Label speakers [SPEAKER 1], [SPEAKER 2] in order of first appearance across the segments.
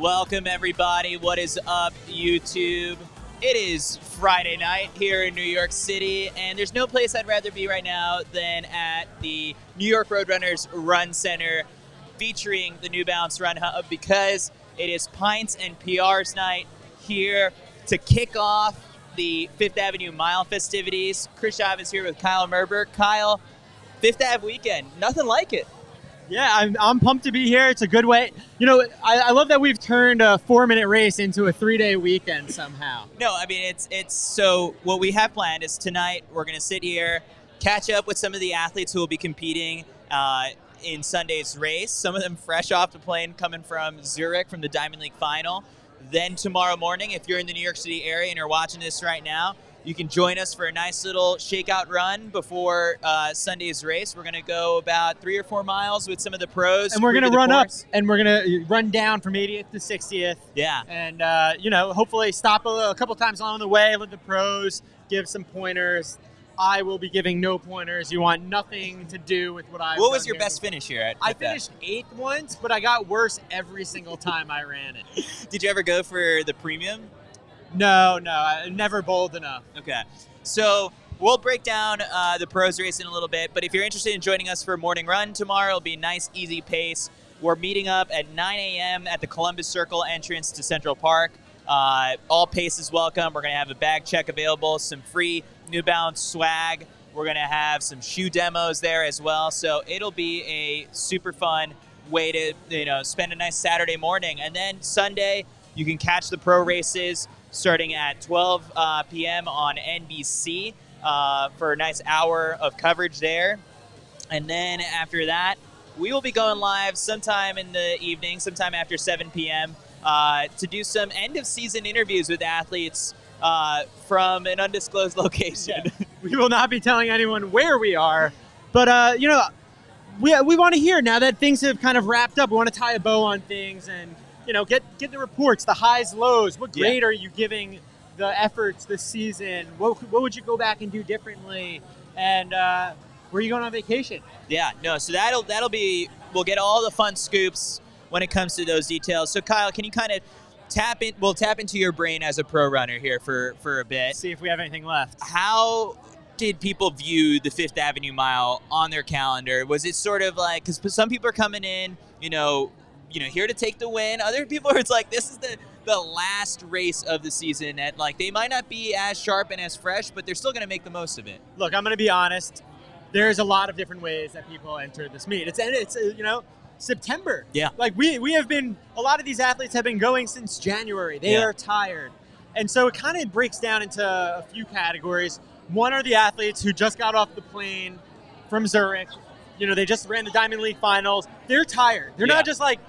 [SPEAKER 1] Welcome, everybody. What is up, YouTube? It is Friday night here in New York City, and there's no place I'd rather be right now than at the New York Roadrunners Run Center featuring the New Balance Run Hub because it is Pints and PR's night here to kick off the Fifth Avenue Mile festivities. Chris Shav is here with Kyle Merber. Kyle, Fifth Ave weekend, nothing like it.
[SPEAKER 2] Yeah, I'm pumped to be here. It's a good way. You know, I love that we've turned a 4-minute race into a 3-day weekend somehow.
[SPEAKER 1] No, I mean, it's so what we have planned is tonight we're going to sit here, catch up with some of the athletes who will be competing in Sunday's race. Some of them fresh off the plane coming from Zurich from the Diamond League final. Then tomorrow morning, if you're in the New York City area and you're watching this right now, you can join us for a nice little shakeout run before Sunday's race. We're going to go about 3 or 4 miles with some of the pros.
[SPEAKER 2] And we're going to run up, and we're going to run down from 80th to 60th.
[SPEAKER 1] Yeah.
[SPEAKER 2] And, hopefully stop a couple times along the way, let the pros give some pointers. I will be giving no pointers. You want nothing to do with what I've done.
[SPEAKER 1] What was your best finish here at
[SPEAKER 2] I finished 8th once, but I got worse every single time I ran it.
[SPEAKER 1] Did you ever go for the premium?
[SPEAKER 2] No, I never bowled enough.
[SPEAKER 1] Okay. So we'll break down the pros race in a little bit, but if you're interested in joining us for a morning run tomorrow, it'll be a nice, easy pace. We're meeting up at 9 a.m. at the Columbus Circle entrance to Central Park. All pace is welcome. We're going to have a bag check available, some free New Balance swag. We're going to have some shoe demos there as well. So it'll be a super fun way to spend a nice Saturday morning. And then Sunday, you can catch the pro races starting at 12 p.m. on NBC for a nice hour of coverage there. And then after that, we will be going live sometime in the evening, sometime after 7 p.m. To do some end-of-season interviews with athletes from an undisclosed location.
[SPEAKER 2] Yeah. We will not be telling anyone where we are, but we want to hear now that things have kind of wrapped up. We want to tie a bow on things and get the reports, the highs, lows. What grade are you giving the efforts this season? What would you go back and do differently? And where are you going on vacation?
[SPEAKER 1] Yeah, no. So that'll be. We'll get all the fun scoops when it comes to those details. So Kyle, can you kind of tap into your brain as a pro runner here for a bit?
[SPEAKER 2] See if we have anything left.
[SPEAKER 1] How did people view the Fifth Avenue Mile on their calendar? Was it sort of like, because some people are coming in, here to take the win. Other people are, it's like, this is the last race of the season that, like, they might not be as sharp and as fresh, but they're still going to make the most of it.
[SPEAKER 2] Look, I'm going to be honest. There's a lot of different ways that people enter this meet. It's September.
[SPEAKER 1] Yeah.
[SPEAKER 2] Like, we have been, a lot of these athletes have been going since January. They are tired. And so it kind of breaks down into a few categories. One are the athletes who just got off the plane from Zurich. They just ran the Diamond League finals. They're tired. They're not just like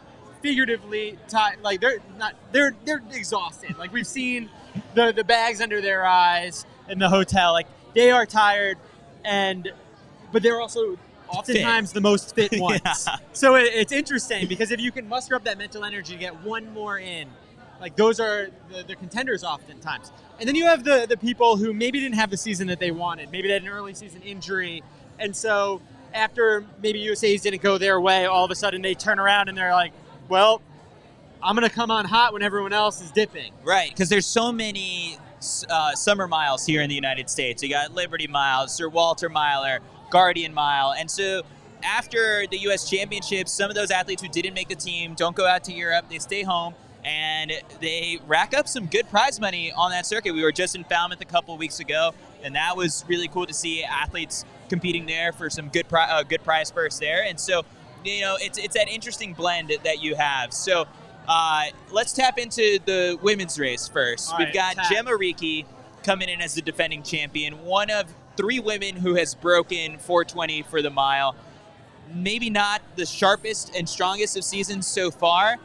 [SPEAKER 2] figuratively tired. Like they're exhausted. Like, we've seen the bags under their eyes in the hotel. Like, they are tired, but they're also oftentimes the most fit ones. Yeah. So it's interesting because if you can muster up that mental energy to get one more in, like, those are the contenders oftentimes. And then you have the people who maybe didn't have the season that they wanted. Maybe they had an early season injury. And so after maybe USA's didn't go their way, all of a sudden they turn around and they're like, well, I'm going to come on hot when everyone else is dipping.
[SPEAKER 1] Right, because there's so many summer miles here in the United States. You got Liberty Mile, Sir Walter Miler, Guardian Mile. And so after the U.S. Championships, some of those athletes who didn't make the team don't go out to Europe. They stay home, and they rack up some good prize money on that circuit. We were just in Falmouth a couple of weeks ago, and that was really cool to see athletes competing there for some good prize purse there. And so, it's that interesting blend that you have. So let's tap into the women's race first. We've got Gemma Ricci coming in as the defending champion, one of 3 women who has broken 420 for the mile. Maybe not the sharpest and strongest of seasons so far,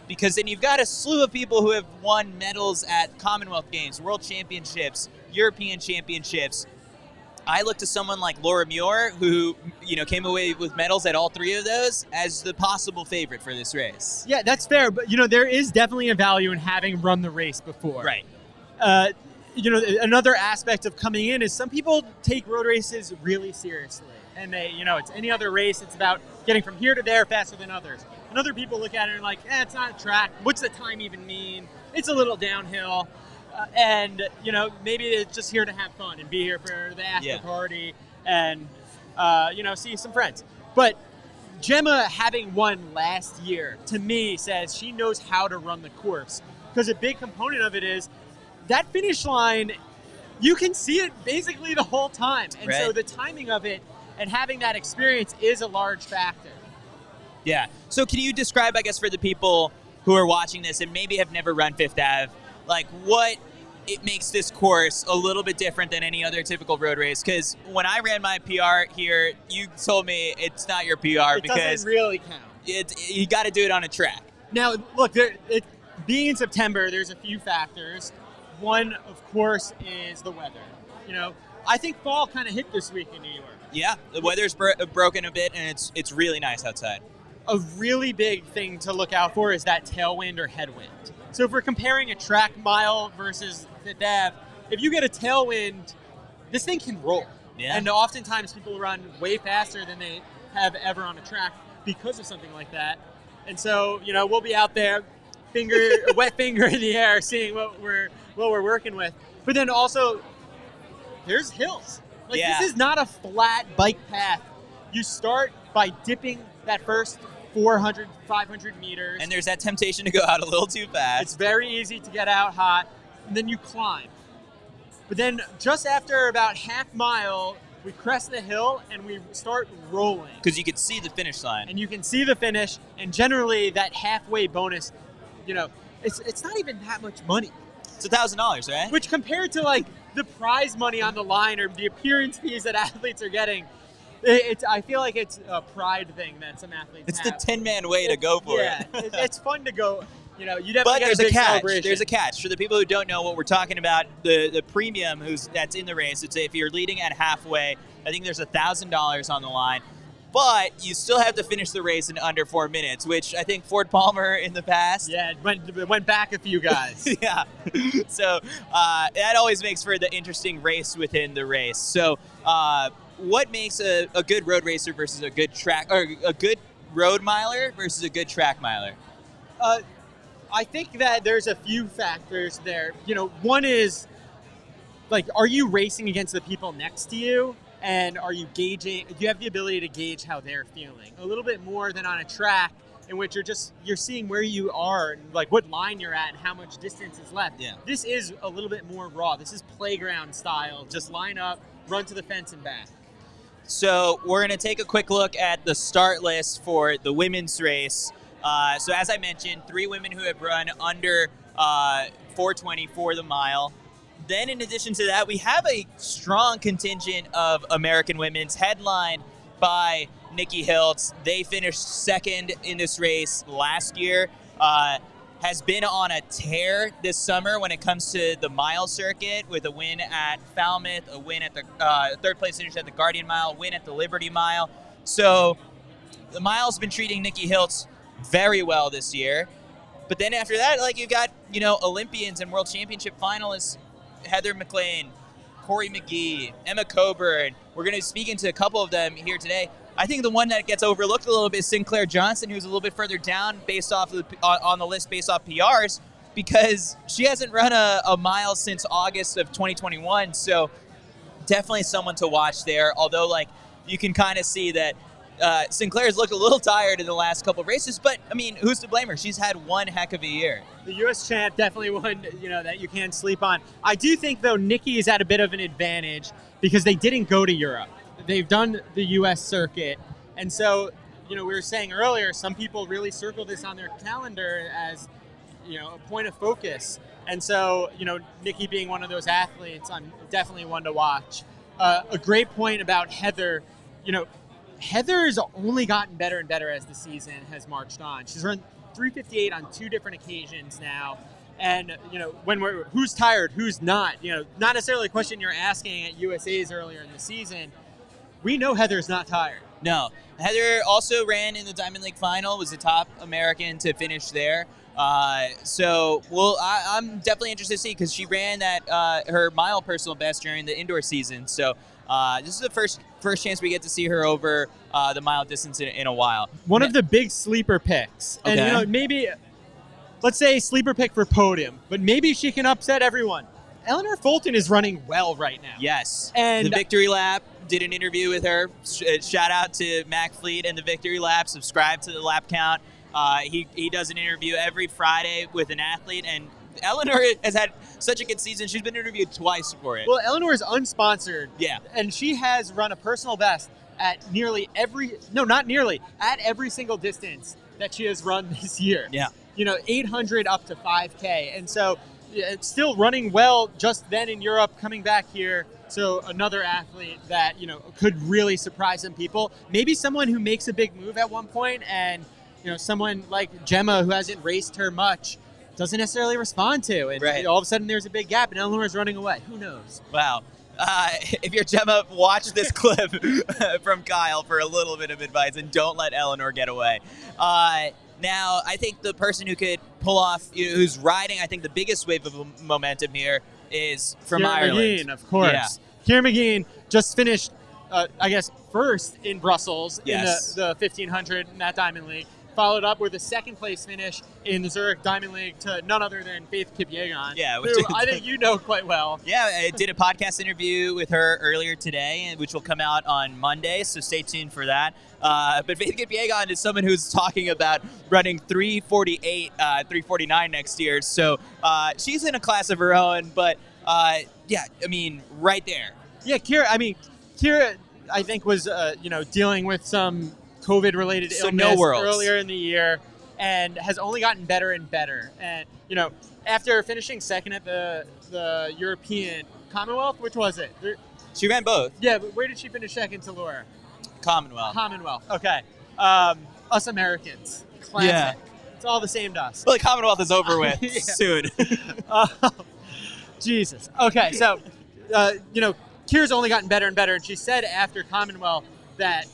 [SPEAKER 1] because then you've got a slew of people who have won medals at Commonwealth Games, World Championships, European Championships. I look to someone like Laura Muir, who came away with medals at all 3 of those, as the possible favorite for this race.
[SPEAKER 2] Yeah, that's fair. But, there is definitely a value in having run the race before.
[SPEAKER 1] Right.
[SPEAKER 2] Another aspect of coming in is some people take road races really seriously. And they, it's any other race. It's about getting from here to there faster than others. And other people look at it and like, it's not a track. What's the time even mean? It's a little downhill. And, maybe it's just here to have fun and be here for the after party and, see some friends. But Gemma having won last year, to me, says she knows how to run the course. Because a big component of it is that finish line, you can see it basically the whole time. And so the timing of it and having that experience is a large factor.
[SPEAKER 1] Yeah. So can you describe, I guess, for the people who are watching this and maybe have never run Fifth Ave, like what it makes this course a little bit different than any other typical road race? Because when I ran my PR here, you told me it's not your PR
[SPEAKER 2] because it doesn't really count.
[SPEAKER 1] You got to do it on a track.
[SPEAKER 2] Now, look, being in September, there's a few factors. One, of course, is the weather. I think fall kind of hit this week in New York.
[SPEAKER 1] Yeah, the weather's broken a bit, and it's really nice outside.
[SPEAKER 2] A really big thing to look out for is that tailwind or headwind. So if we're comparing a track mile versus Fifth Ave, if you get a tailwind, this thing can roll.
[SPEAKER 1] Yeah.
[SPEAKER 2] And oftentimes people run way faster than they have ever on a track because of something like that. And so, we'll be out there, wet finger in the air, seeing what we're working with. But then also, there's hills. This is not a flat bike path. You start by dipping that first 400, 500 meters.
[SPEAKER 1] And there's that temptation to go out a little too fast.
[SPEAKER 2] It's very easy to get out hot, and then you climb. But then just after about half mile, we crest the hill and we start rolling.
[SPEAKER 1] Because you can see the finish line.
[SPEAKER 2] And you can see the finish, and generally that halfway bonus, it's not even that much money.
[SPEAKER 1] It's $1,000, right?
[SPEAKER 2] Which compared to the prize money on the line or the appearance fees that athletes are getting, I feel like it's a pride thing that some athletes have.
[SPEAKER 1] It's the 10-man way to go for it.
[SPEAKER 2] Yeah, it's fun to go. You definitely
[SPEAKER 1] but
[SPEAKER 2] get
[SPEAKER 1] there's
[SPEAKER 2] a big
[SPEAKER 1] catch.
[SPEAKER 2] celebration.
[SPEAKER 1] There's a catch. For the people who don't know what we're talking about, the premium that's in the race, it's if you're leading at halfway, I think there's $1,000 on the line. But you still have to finish the race in under 4 minutes, which I think Ford Palmer in the past.
[SPEAKER 2] Yeah, it went back a few guys.
[SPEAKER 1] Yeah. So that always makes for the interesting race within the race. So what makes a good road racer versus a good track, or a good road miler versus a good track miler?
[SPEAKER 2] I think that there's a few factors there. One is, are you racing against the people next to you? And are you gauging, do you have the ability to gauge how they're feeling? A little bit more than on a track in which you're seeing where you are and what line you're at and how much distance is left.
[SPEAKER 1] Yeah.
[SPEAKER 2] This is a little bit more raw. This is playground style. Just line up, run to the fence and back.
[SPEAKER 1] So we're going to take a quick look at the start list for the women's race. So as I mentioned, 3 women who have run under 4:20 for the mile. Then in addition to that, we have a strong contingent of American women's headlined by Nikki Hiltz. They finished second in this race last year. Has been on a tear this summer when it comes to the mile circuit, with a win at Falmouth, a win at the third place finish at the Guardian Mile, a win at the Liberty Mile. So the mile's been treating Nikki Hiltz very well this year. But then after that, you've got, Olympians and World Championship finalists, Heather McLean, Corey McGee, Emma Coburn. We're going to be speaking to a couple of them here today. I think the one that gets overlooked a little bit is Sinclair Johnson, who's a little bit further down based off on the list based off PRs, because she hasn't run a mile since August of 2021. So definitely someone to watch there. Although, you can kind of see that Sinclair's looked a little tired in the last couple of races, but who's to blame her? She's had one heck of a year.
[SPEAKER 2] The U.S. champ, definitely one that you can't sleep on. I do think though Nikki is at a bit of an advantage because they didn't go to Europe. They've done the U.S. circuit, and so we were saying earlier, some people really circle this on their calendar as a point of focus. And so Nikki being one of those athletes, I'm definitely one to watch. A great point about Heather. Heather's only gotten better and better as the season has marched on. She's run 3:58 on 2 different occasions now. And, when who's tired, who's not, not necessarily a question you're asking at USA's earlier in the season. We know Heather's not tired.
[SPEAKER 1] No. Heather also ran in the Diamond League final, was the top American to finish there. I'm definitely interested to see because she ran that her mile personal best during the indoor season. So this is the first chance we get to see her over the mile distance in a while.
[SPEAKER 2] One of the big sleeper picks, and
[SPEAKER 1] Okay.
[SPEAKER 2] maybe let's say sleeper pick for podium, but maybe she can upset everyone. Eleanor Fulton is running well right now.
[SPEAKER 1] Yes,
[SPEAKER 2] and
[SPEAKER 1] the Victory Lap did an interview with her. Shout out to Mac Fleet and the Victory Lap. Subscribe to the Lap Count. He does an interview every Friday with an athlete, and Eleanor has had such a good season. She's been interviewed twice for it.
[SPEAKER 2] Well, Eleanor is unsponsored.
[SPEAKER 1] Yeah.
[SPEAKER 2] And she has run a personal best at at every single distance that she has run this year.
[SPEAKER 1] Yeah.
[SPEAKER 2] 800 up to 5K. And so it's still running well just then in Europe, coming back here. So another athlete that, could really surprise some people. Maybe someone who makes a big move at one point and, someone like Gemma who hasn't raced her much doesn't necessarily respond to. And
[SPEAKER 1] right.
[SPEAKER 2] All of a sudden there's a big gap and Eleanor's running away. Who knows?
[SPEAKER 1] Wow. If you're Gemma, watch this clip from Kyle for a little bit of advice and don't let Eleanor get away. Now, I think the person who could pull off, who's riding, I think the biggest wave of momentum here is from
[SPEAKER 2] Ciara
[SPEAKER 1] Ireland.
[SPEAKER 2] McGean, of course.
[SPEAKER 1] Yeah.
[SPEAKER 2] Ciara McGean just finished, first in Brussels
[SPEAKER 1] Yes.
[SPEAKER 2] in the 1500 in that Diamond League. Followed up with a second place finish in the Zurich Diamond League to none other than Faith Kipyegon, who I think you know quite well.
[SPEAKER 1] Yeah, I did a podcast interview with her earlier today, which will come out on Monday, so stay tuned for that. But Faith Kipyegon is someone who's talking about running 3:48, 3:49 next year. So she's in a class of her own, but right there.
[SPEAKER 2] Yeah, Ciara, I think was dealing with some COVID-related illness earlier in the year, and has only gotten better and better. And after finishing second at the European Commonwealth, which was it?
[SPEAKER 1] She ran both.
[SPEAKER 2] Yeah, but where did she finish second to Laura?
[SPEAKER 1] Commonwealth.
[SPEAKER 2] Okay. Us Americans. Classic.
[SPEAKER 1] Yeah.
[SPEAKER 2] It's all the same to us.
[SPEAKER 1] Well, the Commonwealth is over with soon.
[SPEAKER 2] Jesus. Okay, so Ciara's only gotten better and better, and she said after Commonwealth that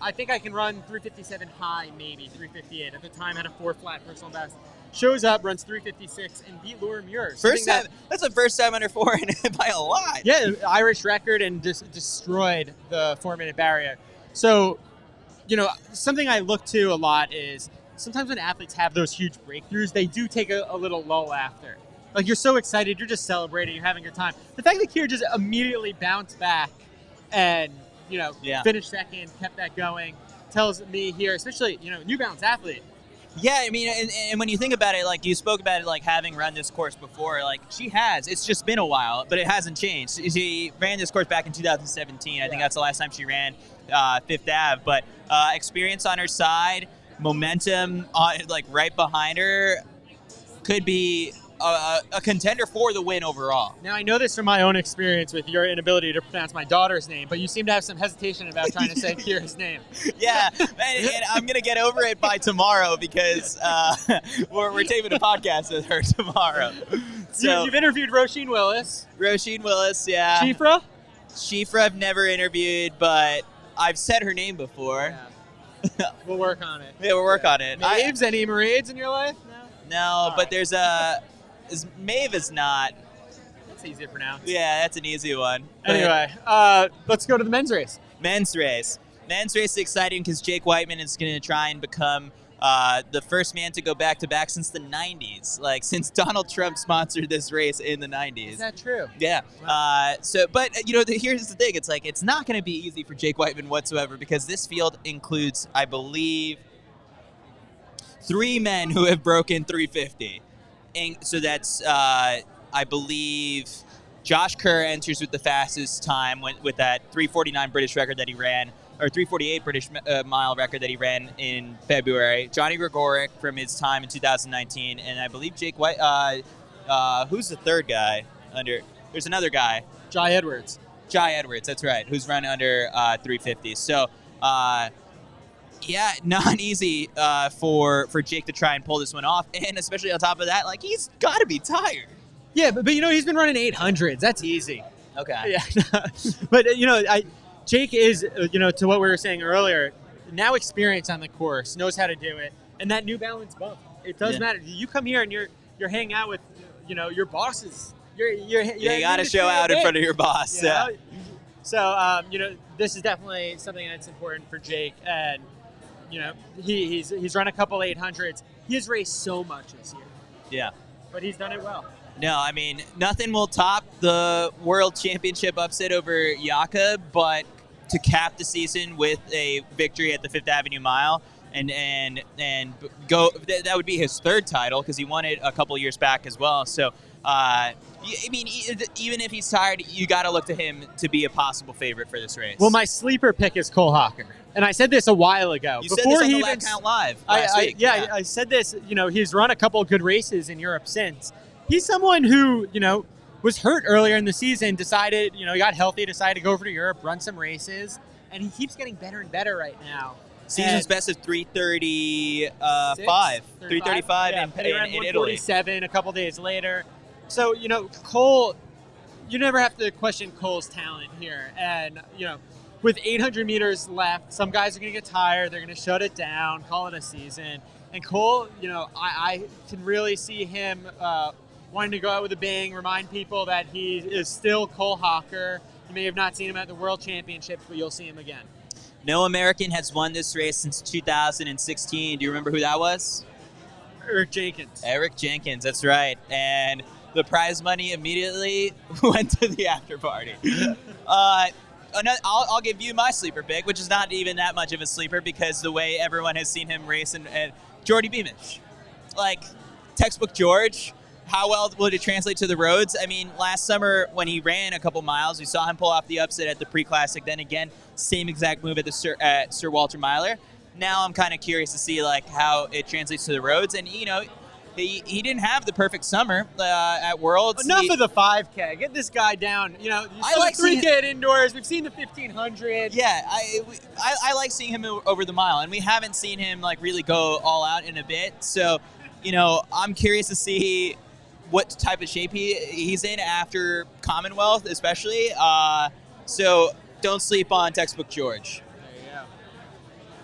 [SPEAKER 2] I think I can run 357 high, maybe 358. At the time, had a 4 flat personal best. Shows up, runs 356, and beat Laura Muir.
[SPEAKER 1] First time. That's the first time under 4 by a lot.
[SPEAKER 2] Yeah, Irish record, and just destroyed the 4-minute barrier. So, something I look to a lot is sometimes when athletes have those huge breakthroughs, they do take a little lull after. Like, you're so excited, you're just celebrating, you're having a good time. The fact that Ciara just immediately bounced back and finished second, kept that going, tells me here, especially, New Balance athlete.
[SPEAKER 1] Yeah, and when you think about it, like you spoke about it, like having run this course before, like she has. It's just been a while, but it hasn't changed. She ran this course back in 2017. I think that's the last time she ran Fifth Ave. But experience on her side, momentum right behind her, could be a contender for the win overall.
[SPEAKER 2] Now, I know this from my own experience with your inability to pronounce my daughter's name, but you seem to have some hesitation about trying to say Ciara's name.
[SPEAKER 1] Yeah, and I'm going to get over it by tomorrow because we're taping a podcast with her tomorrow. So,
[SPEAKER 2] you've interviewed Roisin Willis.
[SPEAKER 1] Roisin Willis, yeah.
[SPEAKER 2] Shifra?
[SPEAKER 1] Shifra I've never interviewed, but I've said her name before.
[SPEAKER 2] Yeah. We'll work on it.
[SPEAKER 1] Yeah, we'll work on it.
[SPEAKER 2] Maeves, any Marades in your life?
[SPEAKER 1] No, but there's Maeve is not.
[SPEAKER 2] That's easy to pronounce.
[SPEAKER 1] Yeah, that's an easy one.
[SPEAKER 2] Anyway, let's go to the men's race.
[SPEAKER 1] Men's race is exciting because Jake Whiteman is going to try and become the first man to go back-to-back since the 90s, like since Donald Trump sponsored this race in the 90s.
[SPEAKER 2] Is that true?
[SPEAKER 1] Yeah. Wow. Here's the thing. It's like it's not going to be easy for Jake Whiteman whatsoever because this field includes, I believe, 3 men who have broken 350. And so that's, I believe, Josh Kerr enters with the fastest time with that 349 British record that he ran, or 348 British mile record that he ran in February. Johnny Gregoric from his time in 2019, and I believe Jake White. Who's the third guy under? There's another guy.
[SPEAKER 2] Jai Edwards.
[SPEAKER 1] That's right. Who's run under 350. So. Yeah, not easy for Jake to try and pull this one off, and especially on top of that, like he's got to be tired.
[SPEAKER 2] Yeah, but he's been running 800s. That's easy.
[SPEAKER 1] Okay.
[SPEAKER 2] Yeah, but Jake is to what we were saying earlier, now experienced on the course, knows how to do it, and that New Balance bump It does matter. You come here and you're hanging out with, your bosses. You
[SPEAKER 1] got to show out in front of your boss. Yeah.
[SPEAKER 2] So, this is definitely something that's important for Jake. And, he's run a couple 800s. He has raced so much this year.
[SPEAKER 1] Yeah.
[SPEAKER 2] But he's done it well.
[SPEAKER 1] No, I mean, nothing will top the World Championship upset over Jakob, but to cap the season with a victory at the Fifth Avenue Mile and go, that would be his third title because he won it a couple years back as well. So, I mean, even if he's tired, you got to look to him to be a possible favorite for this race.
[SPEAKER 2] Well, my sleeper pick is Cole Hawker. And I said this a while ago.
[SPEAKER 1] You said this on the Lap Count Live last week.
[SPEAKER 2] Yeah, I said this. He's run a couple of good races in Europe since. He's someone who, was hurt earlier in the season, decided, he got healthy, decided to go over to Europe, run some races, and he keeps getting better and better right now.
[SPEAKER 1] Season's best of 3:35. 3:35
[SPEAKER 2] yeah,
[SPEAKER 1] in Italy.
[SPEAKER 2] 1:47 a couple days later. So, Cole, you never have to question Cole's talent here. And, with 800 meters left, some guys are going to get tired. They're going to shut it down, call it a season. And Cole, I can really see him wanting to go out with a bang, remind people that he is still Cole Hawker. You may have not seen him at the World Championships, but you'll see him again.
[SPEAKER 1] No American has won this race since 2016. Do you remember who that was?
[SPEAKER 2] Eric Jenkins.
[SPEAKER 1] Eric Jenkins, that's right. And the prize money immediately went to the after party. I'll give you my sleeper pick, which is not even that much of a sleeper because the way everyone has seen him race and Jordy Beamish. Like, textbook George. How well would it translate to the roads? I mean, last summer when he ran a couple miles, we saw him pull off the upset at the Pre-Classic. Then again, same exact move at Sir Walter Myler. Now I'm kind of curious to see how it translates to the roads. And he didn't have the perfect summer at Worlds.
[SPEAKER 2] Enough of the 5K. Get this guy down. I like 3K at indoors. We've seen the 1500.
[SPEAKER 1] Yeah, I like seeing him over the mile, and we haven't seen him really go all out in a bit. So, I'm curious to see what type of shape he's in after Commonwealth, especially. So don't sleep on textbook George.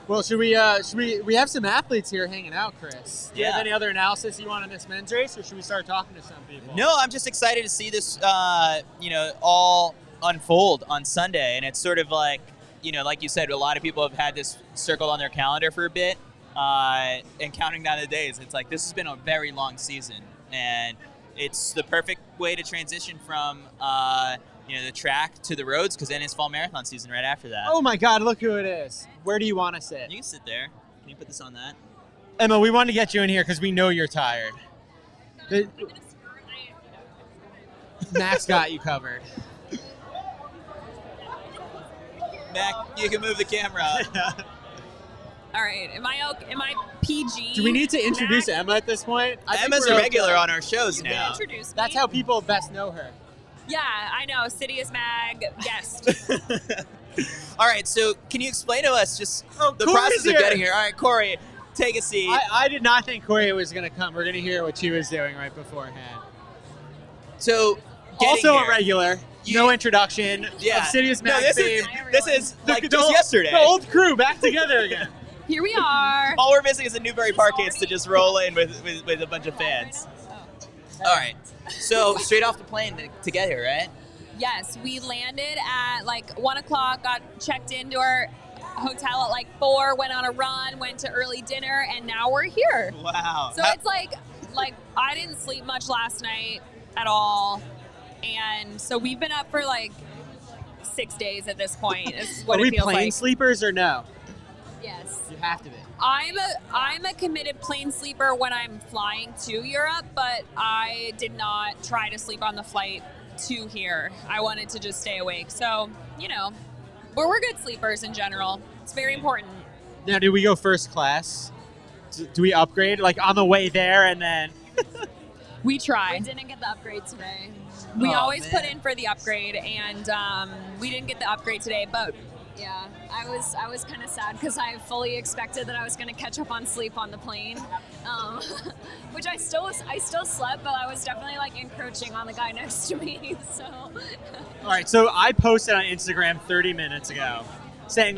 [SPEAKER 2] Well, should we have some athletes here hanging out, Chris? Do you have any other analysis you want on this men's race, or should we start talking to some people?
[SPEAKER 1] No, I'm just excited to see this, all unfold on Sunday. And it's sort of like you said, a lot of people have had this circled on their calendar for a bit and counting down the days. It's like this has been a very long season. And it's the perfect way to transition from the track to the roads, because then it's fall marathon season right after that.
[SPEAKER 2] Oh my God, look who it is. Where do you want to sit?
[SPEAKER 1] You can sit there. Can you put this on that?
[SPEAKER 2] Emma, we wanted to get you in here because we know you're tired. Max got you covered.
[SPEAKER 1] Mac, you can move the camera.
[SPEAKER 3] All right, am I PG?
[SPEAKER 2] Do we need to introduce Emma at this point?
[SPEAKER 1] Emma's a regular on our shows now.
[SPEAKER 3] Introduce me.
[SPEAKER 2] That's how people best know her.
[SPEAKER 3] Yeah, I know. CITIUS Mag guest.
[SPEAKER 1] All right, so can you explain to us just the
[SPEAKER 2] Corey's
[SPEAKER 1] process
[SPEAKER 2] here.
[SPEAKER 1] of getting here? All right, Corey, take a seat.
[SPEAKER 2] I did not think Corey was going to come. We're going to hear what she was doing right beforehand.
[SPEAKER 1] So,
[SPEAKER 2] also
[SPEAKER 1] here,
[SPEAKER 2] a regular. No introduction.
[SPEAKER 1] Yeah.
[SPEAKER 2] Of CITIUS
[SPEAKER 1] No,
[SPEAKER 2] Mag
[SPEAKER 1] this
[SPEAKER 2] fame.
[SPEAKER 1] is just yesterday.
[SPEAKER 2] The old crew back together again.
[SPEAKER 3] Here we are.
[SPEAKER 1] All we're missing is a Newbury Park kids to just roll in with a bunch of fans. All right. So straight off the plane to get here, right?
[SPEAKER 3] Yes, we landed at 1 o'clock, got checked into our hotel at 4, went on a run, went to early dinner, and now we're here.
[SPEAKER 1] Wow.
[SPEAKER 3] So it's like I didn't sleep much last night at all. And so we've been up for 6 days at this point. Is what
[SPEAKER 2] Are
[SPEAKER 3] it
[SPEAKER 2] we
[SPEAKER 3] feels
[SPEAKER 2] plane
[SPEAKER 3] like.
[SPEAKER 2] sleepers or no?
[SPEAKER 3] Yes.
[SPEAKER 2] You have to be.
[SPEAKER 3] I'm a committed plane sleeper when I'm flying to Europe, but I did not try to sleep on the flight to here. I wanted to just stay awake. So, we're good sleepers in general. It's very important.
[SPEAKER 2] Now, do we go first class? Do we upgrade on the way there and then?
[SPEAKER 3] We try.
[SPEAKER 4] We didn't get the upgrade today.
[SPEAKER 3] We always put in for the upgrade, and we didn't get the upgrade today, but
[SPEAKER 4] Yeah, I was kind of sad because I fully expected that I was going to catch up on sleep on the plane, which I still slept, but I was definitely encroaching on the guy next to me. So.
[SPEAKER 2] All right, so I posted on Instagram 30 minutes ago saying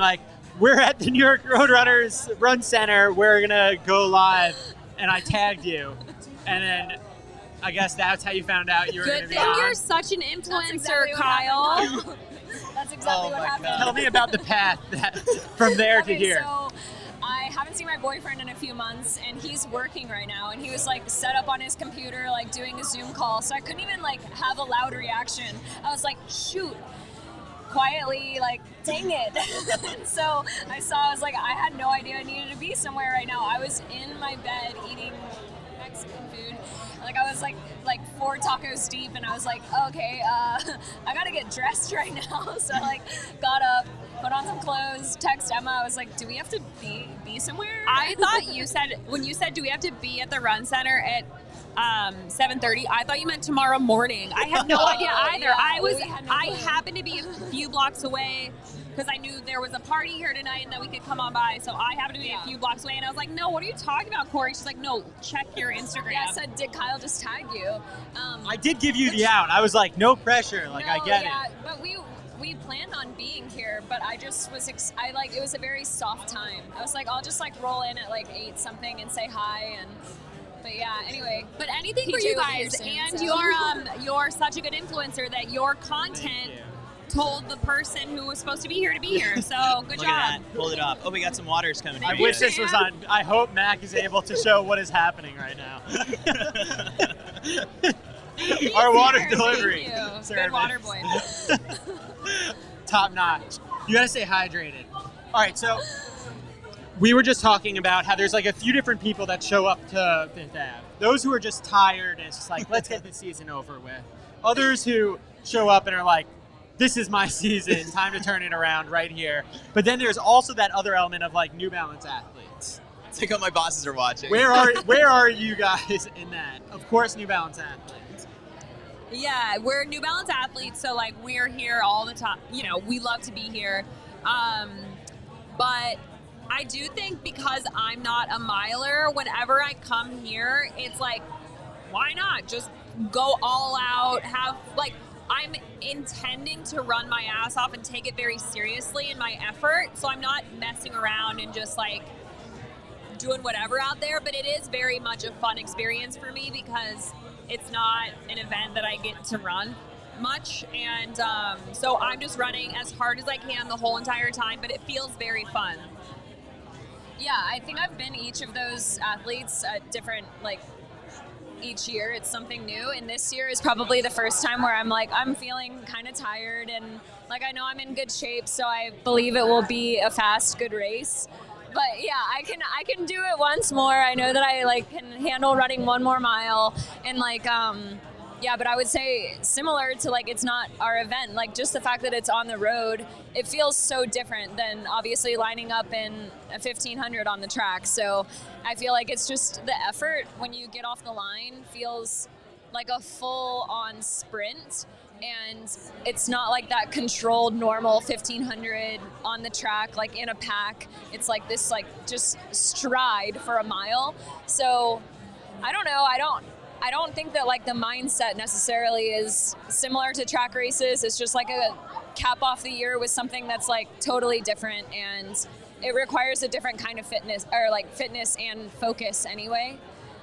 [SPEAKER 2] we're at the New York Roadrunners Run Center. We're gonna go live. and I tagged you, and then I guess that's how you found out you were going to
[SPEAKER 3] Good
[SPEAKER 2] be
[SPEAKER 3] thing
[SPEAKER 2] on.
[SPEAKER 3] you're such an influencer,
[SPEAKER 4] exactly what
[SPEAKER 3] Kyle.
[SPEAKER 4] happened. That's exactly what happened.
[SPEAKER 2] Tell me about the path from there to
[SPEAKER 4] Okay,
[SPEAKER 2] here.
[SPEAKER 4] so I haven't seen my boyfriend in a few months, and he's working right now, and he was like set up on his computer, like doing a Zoom call, so I couldn't even like have a loud reaction. I was like, shoot, quietly, like, dang it. And so I was like, I had no idea I needed to be somewhere right now. I was in my bed eating Mexican food. Like I was like 4 tacos deep, and I was like, okay, I gotta get dressed right now. So I like got up, put on some clothes, text Emma. I was like, do we have to be somewhere?
[SPEAKER 3] I thought you said, when you said, do we have to be at the run center at 7:30? I thought you meant tomorrow morning. I had no idea either.
[SPEAKER 4] Yeah,
[SPEAKER 3] I happened to be a few blocks away because I knew there was a party here tonight and that we could come on by. So I happened to be a few blocks away, and I was like, no, what are you talking about, Corey? She's like, no, check your Instagram.
[SPEAKER 4] Yeah, I said, did Kyle just tag you?
[SPEAKER 2] I did give you the out. I was like, no pressure. Like, I get it.
[SPEAKER 4] But we planned on being here, but I just was, it was a very soft time. I was like, I'll just like roll in at like 8 something and say hi, but yeah, anyway.
[SPEAKER 3] But anything for
[SPEAKER 4] PJ
[SPEAKER 3] you
[SPEAKER 4] will be here
[SPEAKER 3] guys,
[SPEAKER 4] soon,
[SPEAKER 3] and
[SPEAKER 4] so.
[SPEAKER 3] you're such a good influencer that your content told the person who was supposed to be here to be here. So good
[SPEAKER 1] Look
[SPEAKER 3] job.
[SPEAKER 1] at that. Pulled it off. Oh, we got some waters coming.
[SPEAKER 2] I
[SPEAKER 1] for
[SPEAKER 2] wish
[SPEAKER 1] you.
[SPEAKER 2] this was on. I hope Mac is able to show what is happening right now. Our water
[SPEAKER 3] Thank
[SPEAKER 2] delivery.
[SPEAKER 3] you.
[SPEAKER 2] service.
[SPEAKER 3] Good water boy.
[SPEAKER 2] Top notch. You gotta stay hydrated. All right, so we were just talking about how there's like a few different people that show up to Fifth Ave. Those who are just tired and it's just like, let's get the season over with. Others who show up and are like, this is my season, time to turn it around right here. But then there's also that other element of like New Balance athletes.
[SPEAKER 1] It's like how my bosses are watching.
[SPEAKER 2] Where are you guys in that? Of course, New Balance athletes.
[SPEAKER 3] Yeah, we're New Balance athletes, so like we're here all the time. You know, we love to be here. But I do think because I'm not a miler, whenever I come here, it's like, why not just go all out? I'm intending to run my ass off and take it very seriously in my effort, so I'm not messing around and just like doing whatever out there. But it is very much a fun experience for me because it's not an event that I get to run much, and so I'm just running as hard as I can the whole entire time, but it feels very fun.
[SPEAKER 4] Yeah, I think I've been each of those athletes at different, like, each year it's something new, and this year is probably the first time where I'm feeling kind of tired, and like I know I'm in good shape, so I believe it will be a fast, good race. But yeah, I can do it once more. I know that I like can handle running one more mile, and like yeah, but I would say similar to like it's not our event, like just the fact that it's on the road, it feels so different than obviously lining up in a 1500 on the track. So I feel like it's just the effort when you get off the line feels like a full-on sprint, and it's not like that controlled normal 1500 on the track like in a pack. It's like this like just stride for a mile. So I don't know, I don't think that like the mindset necessarily is similar to track races. It's just like a cap off the year with something that's like totally different, and it requires a different kind of fitness and focus anyway.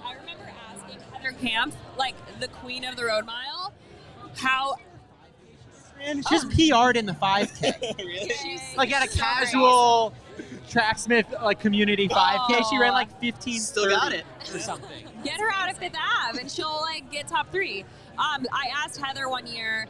[SPEAKER 3] I remember asking Heather Camp, like the queen of the road mile, how
[SPEAKER 2] And she just PR'd in the 5K.
[SPEAKER 1] Really?
[SPEAKER 3] she's
[SPEAKER 2] Like at a
[SPEAKER 3] so
[SPEAKER 2] casual Tracksmith like community 5K, she ran like 15.
[SPEAKER 1] Still got it.
[SPEAKER 2] or something.
[SPEAKER 3] get her out of Fifth Ave and she'll like get top 3. I asked Heather one year,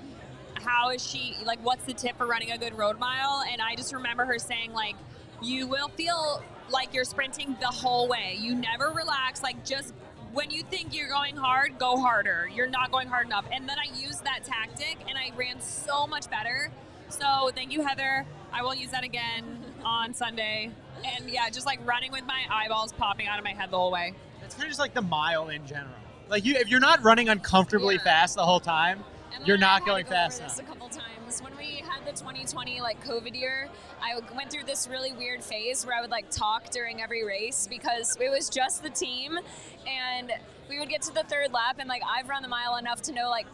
[SPEAKER 3] how is she, like what's the tip for running a good road mile? And I just remember her saying like, you will feel like you're sprinting the whole way. You never relax, like just when you think you're going hard, go harder. You're not going hard enough. And then I used that tactic and I ran so much better. So thank you, Heather. I will use that again on Sunday. And yeah, just like running with my eyeballs popping out of my head the whole way.
[SPEAKER 2] It's kind of just like the mile in general. Like if you're not running uncomfortably fast the whole time,
[SPEAKER 4] Emma
[SPEAKER 2] you're
[SPEAKER 4] and I
[SPEAKER 2] not
[SPEAKER 4] had
[SPEAKER 2] going
[SPEAKER 4] to go over
[SPEAKER 2] fast
[SPEAKER 4] this
[SPEAKER 2] enough.
[SPEAKER 4] a couple times. When we had the 2020 like COVID year, I went through this really weird phase where I would like talk during every race because it was just the team, and we would get to the third lap and like I've run the mile enough to know like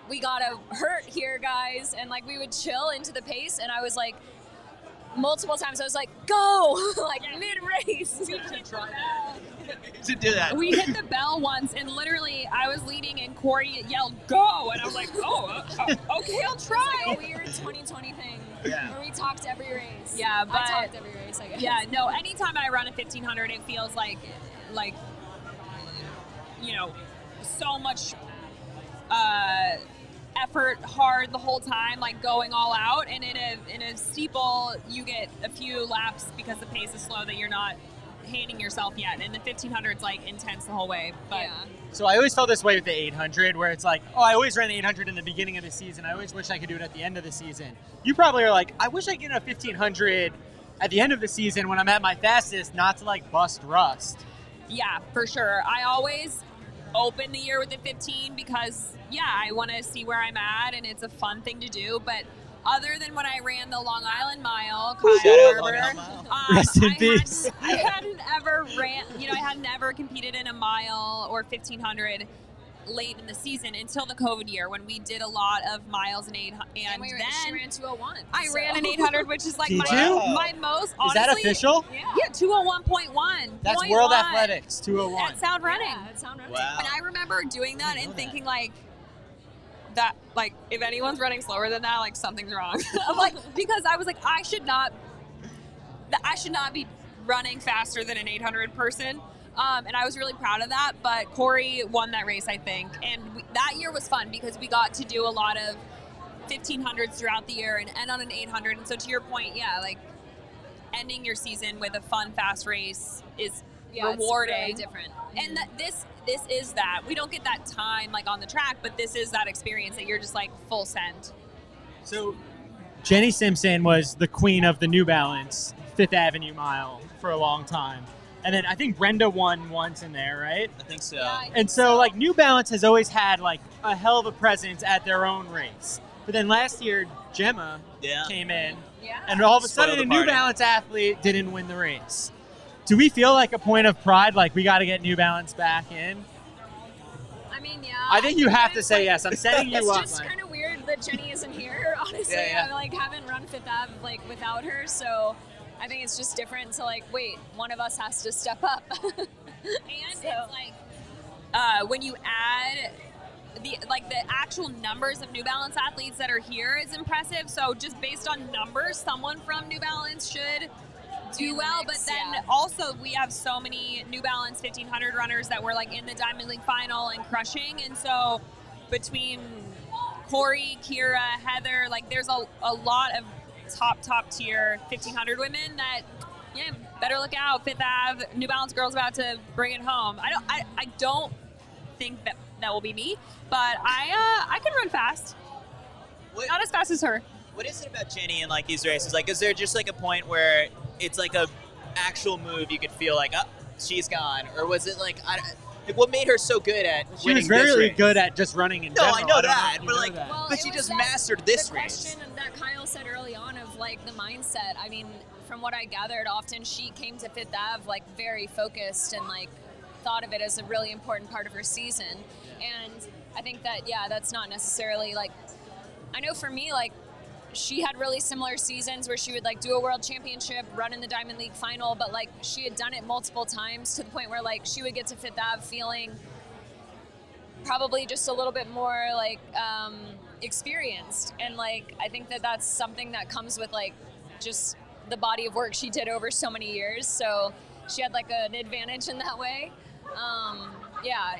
[SPEAKER 4] we gotta hurt here, guys, and like we would chill into the pace, and I was like multiple times I was like go like mid race.
[SPEAKER 1] to do that.
[SPEAKER 3] We hit the bell once, and literally, I was leading, and Corey yelled, "Go!" And I was like, "Oh, okay, I'll try."
[SPEAKER 4] It's like a weird 2020 thing where we talked every race.
[SPEAKER 3] Yeah, but
[SPEAKER 4] I talked every race, I guess.
[SPEAKER 3] yeah, no. Anytime I run a 1500, it feels like so much effort, hard the whole time, like going all out. And in a steeple, you get a few laps because the pace is slow that you're not hating yourself yet. And the 1500's like intense the whole way. But
[SPEAKER 4] Yeah.
[SPEAKER 2] So I always felt this way with the 800, where it's like, oh, I always ran the 800 in the beginning of the season. I always wish I could do it at the end of the season. You probably are like, I wish I could get a 1500 at the end of the season when I'm at my fastest, not to like bust rust.
[SPEAKER 3] yeah, for sure. I always open the year with a 15 because, yeah, I want to see where I'm at, and it's a fun thing to do. But other than when I ran the Long Island Mile, Kyle
[SPEAKER 1] Shout out Long
[SPEAKER 3] Barber,
[SPEAKER 1] Island Mile.
[SPEAKER 2] Rest in peace.
[SPEAKER 3] I hadn't ever I hadn't ever competed in a mile or 1500 late in the season until the COVID year when we did a lot of miles and 800.
[SPEAKER 4] And she
[SPEAKER 3] then
[SPEAKER 4] ran 201.
[SPEAKER 3] I ran an 800, which is like
[SPEAKER 2] Did
[SPEAKER 3] my,
[SPEAKER 2] you?
[SPEAKER 3] my most,
[SPEAKER 2] Is
[SPEAKER 3] honestly.
[SPEAKER 2] that official?
[SPEAKER 3] Yeah, 201.1.
[SPEAKER 2] That's
[SPEAKER 3] 0.1
[SPEAKER 2] World Athletics 201.
[SPEAKER 3] at Sound Running.
[SPEAKER 4] Yeah, it sounded running.
[SPEAKER 1] Wow.
[SPEAKER 3] And I remember doing that
[SPEAKER 1] I
[SPEAKER 3] and
[SPEAKER 1] know
[SPEAKER 3] thinking like that, like if anyone's running slower than that, like something's wrong. I'm like, because I was like, I should not be running faster than an 800 person. And I was really proud of that, but Corey won that race, I think. And that year was fun because we got to do a lot of 1500s throughout the year and end on an 800. And so to your point, yeah, like ending your season with a fun, fast race is rewarding.
[SPEAKER 4] It's really different.
[SPEAKER 3] And this is that. We don't get that time like on the track, but this is that experience that you're just like full send.
[SPEAKER 2] So Jenny Simpson was the queen of the New Balance Fifth Avenue Mile for a long time. And then I think Brenda won once in there, right?
[SPEAKER 1] I think so.
[SPEAKER 4] Yeah,
[SPEAKER 2] And so like New Balance has always had like a hell of a presence at their own race. But then last year, Gemma came in,
[SPEAKER 4] Yeah.
[SPEAKER 2] and all of a
[SPEAKER 1] Spoiled
[SPEAKER 2] sudden
[SPEAKER 1] the
[SPEAKER 2] a New
[SPEAKER 1] party.
[SPEAKER 2] Balance athlete didn't win the race. Do we feel like a point of pride, like we got to get New Balance back in?
[SPEAKER 4] I mean, yeah.
[SPEAKER 2] I think you have to
[SPEAKER 4] it's
[SPEAKER 2] say
[SPEAKER 4] like-
[SPEAKER 2] yes. I'm setting you
[SPEAKER 4] It's
[SPEAKER 2] up.
[SPEAKER 4] just
[SPEAKER 2] Mike.
[SPEAKER 4] kind of weird that Jenny isn't here, honestly.
[SPEAKER 1] Yeah.
[SPEAKER 4] I like haven't run Fifth Ave like without her, so I think it's just different to like, wait, one of us has to step up.
[SPEAKER 3] And
[SPEAKER 4] So-
[SPEAKER 3] it's like when you add the actual numbers of New Balance athletes that are here is impressive. So just based on numbers, someone from New Balance should do well. But then also we have so many New Balance 1500 runners that were like in the Diamond League final and crushing. And so between Corey, Kira, Heather, like there's a lot of top tier 1500 women that better look out. Fifth Ave, New Balance girls about to bring it home. I don't think that will be me, but I can run fast.
[SPEAKER 1] What,
[SPEAKER 3] Not as fast as her.
[SPEAKER 1] what is it about Jenny in like these races? Like, is there just like a point where it's like a actual move you could feel like, oh, she's gone, or was it like, what made her so good at
[SPEAKER 2] She
[SPEAKER 1] winning
[SPEAKER 2] was
[SPEAKER 1] this
[SPEAKER 2] very
[SPEAKER 1] race?
[SPEAKER 2] good at just running in
[SPEAKER 1] No,
[SPEAKER 2] general.
[SPEAKER 1] I know
[SPEAKER 2] don't
[SPEAKER 1] that,
[SPEAKER 2] if you
[SPEAKER 1] but
[SPEAKER 2] know
[SPEAKER 1] like,
[SPEAKER 2] that.
[SPEAKER 4] Well,
[SPEAKER 1] but
[SPEAKER 4] it
[SPEAKER 1] she
[SPEAKER 4] was
[SPEAKER 1] just
[SPEAKER 4] that-
[SPEAKER 1] mastered this
[SPEAKER 4] the
[SPEAKER 1] race.
[SPEAKER 4] question that Kyle said early on of like the mindset. I mean, from what I gathered, often she came to Fifth Ave like very focused and like thought of it as a really important part of her season. And I think that that's not necessarily like. I know for me, like she had really similar seasons where she would like do a world championship, run in the Diamond League final, but like she had done it multiple times to the point where like she would get to Fifth Ave feeling probably just a little bit more like experienced. And like I think that that's something that comes with like just the body of work she did over so many years. So she had like an advantage in that way.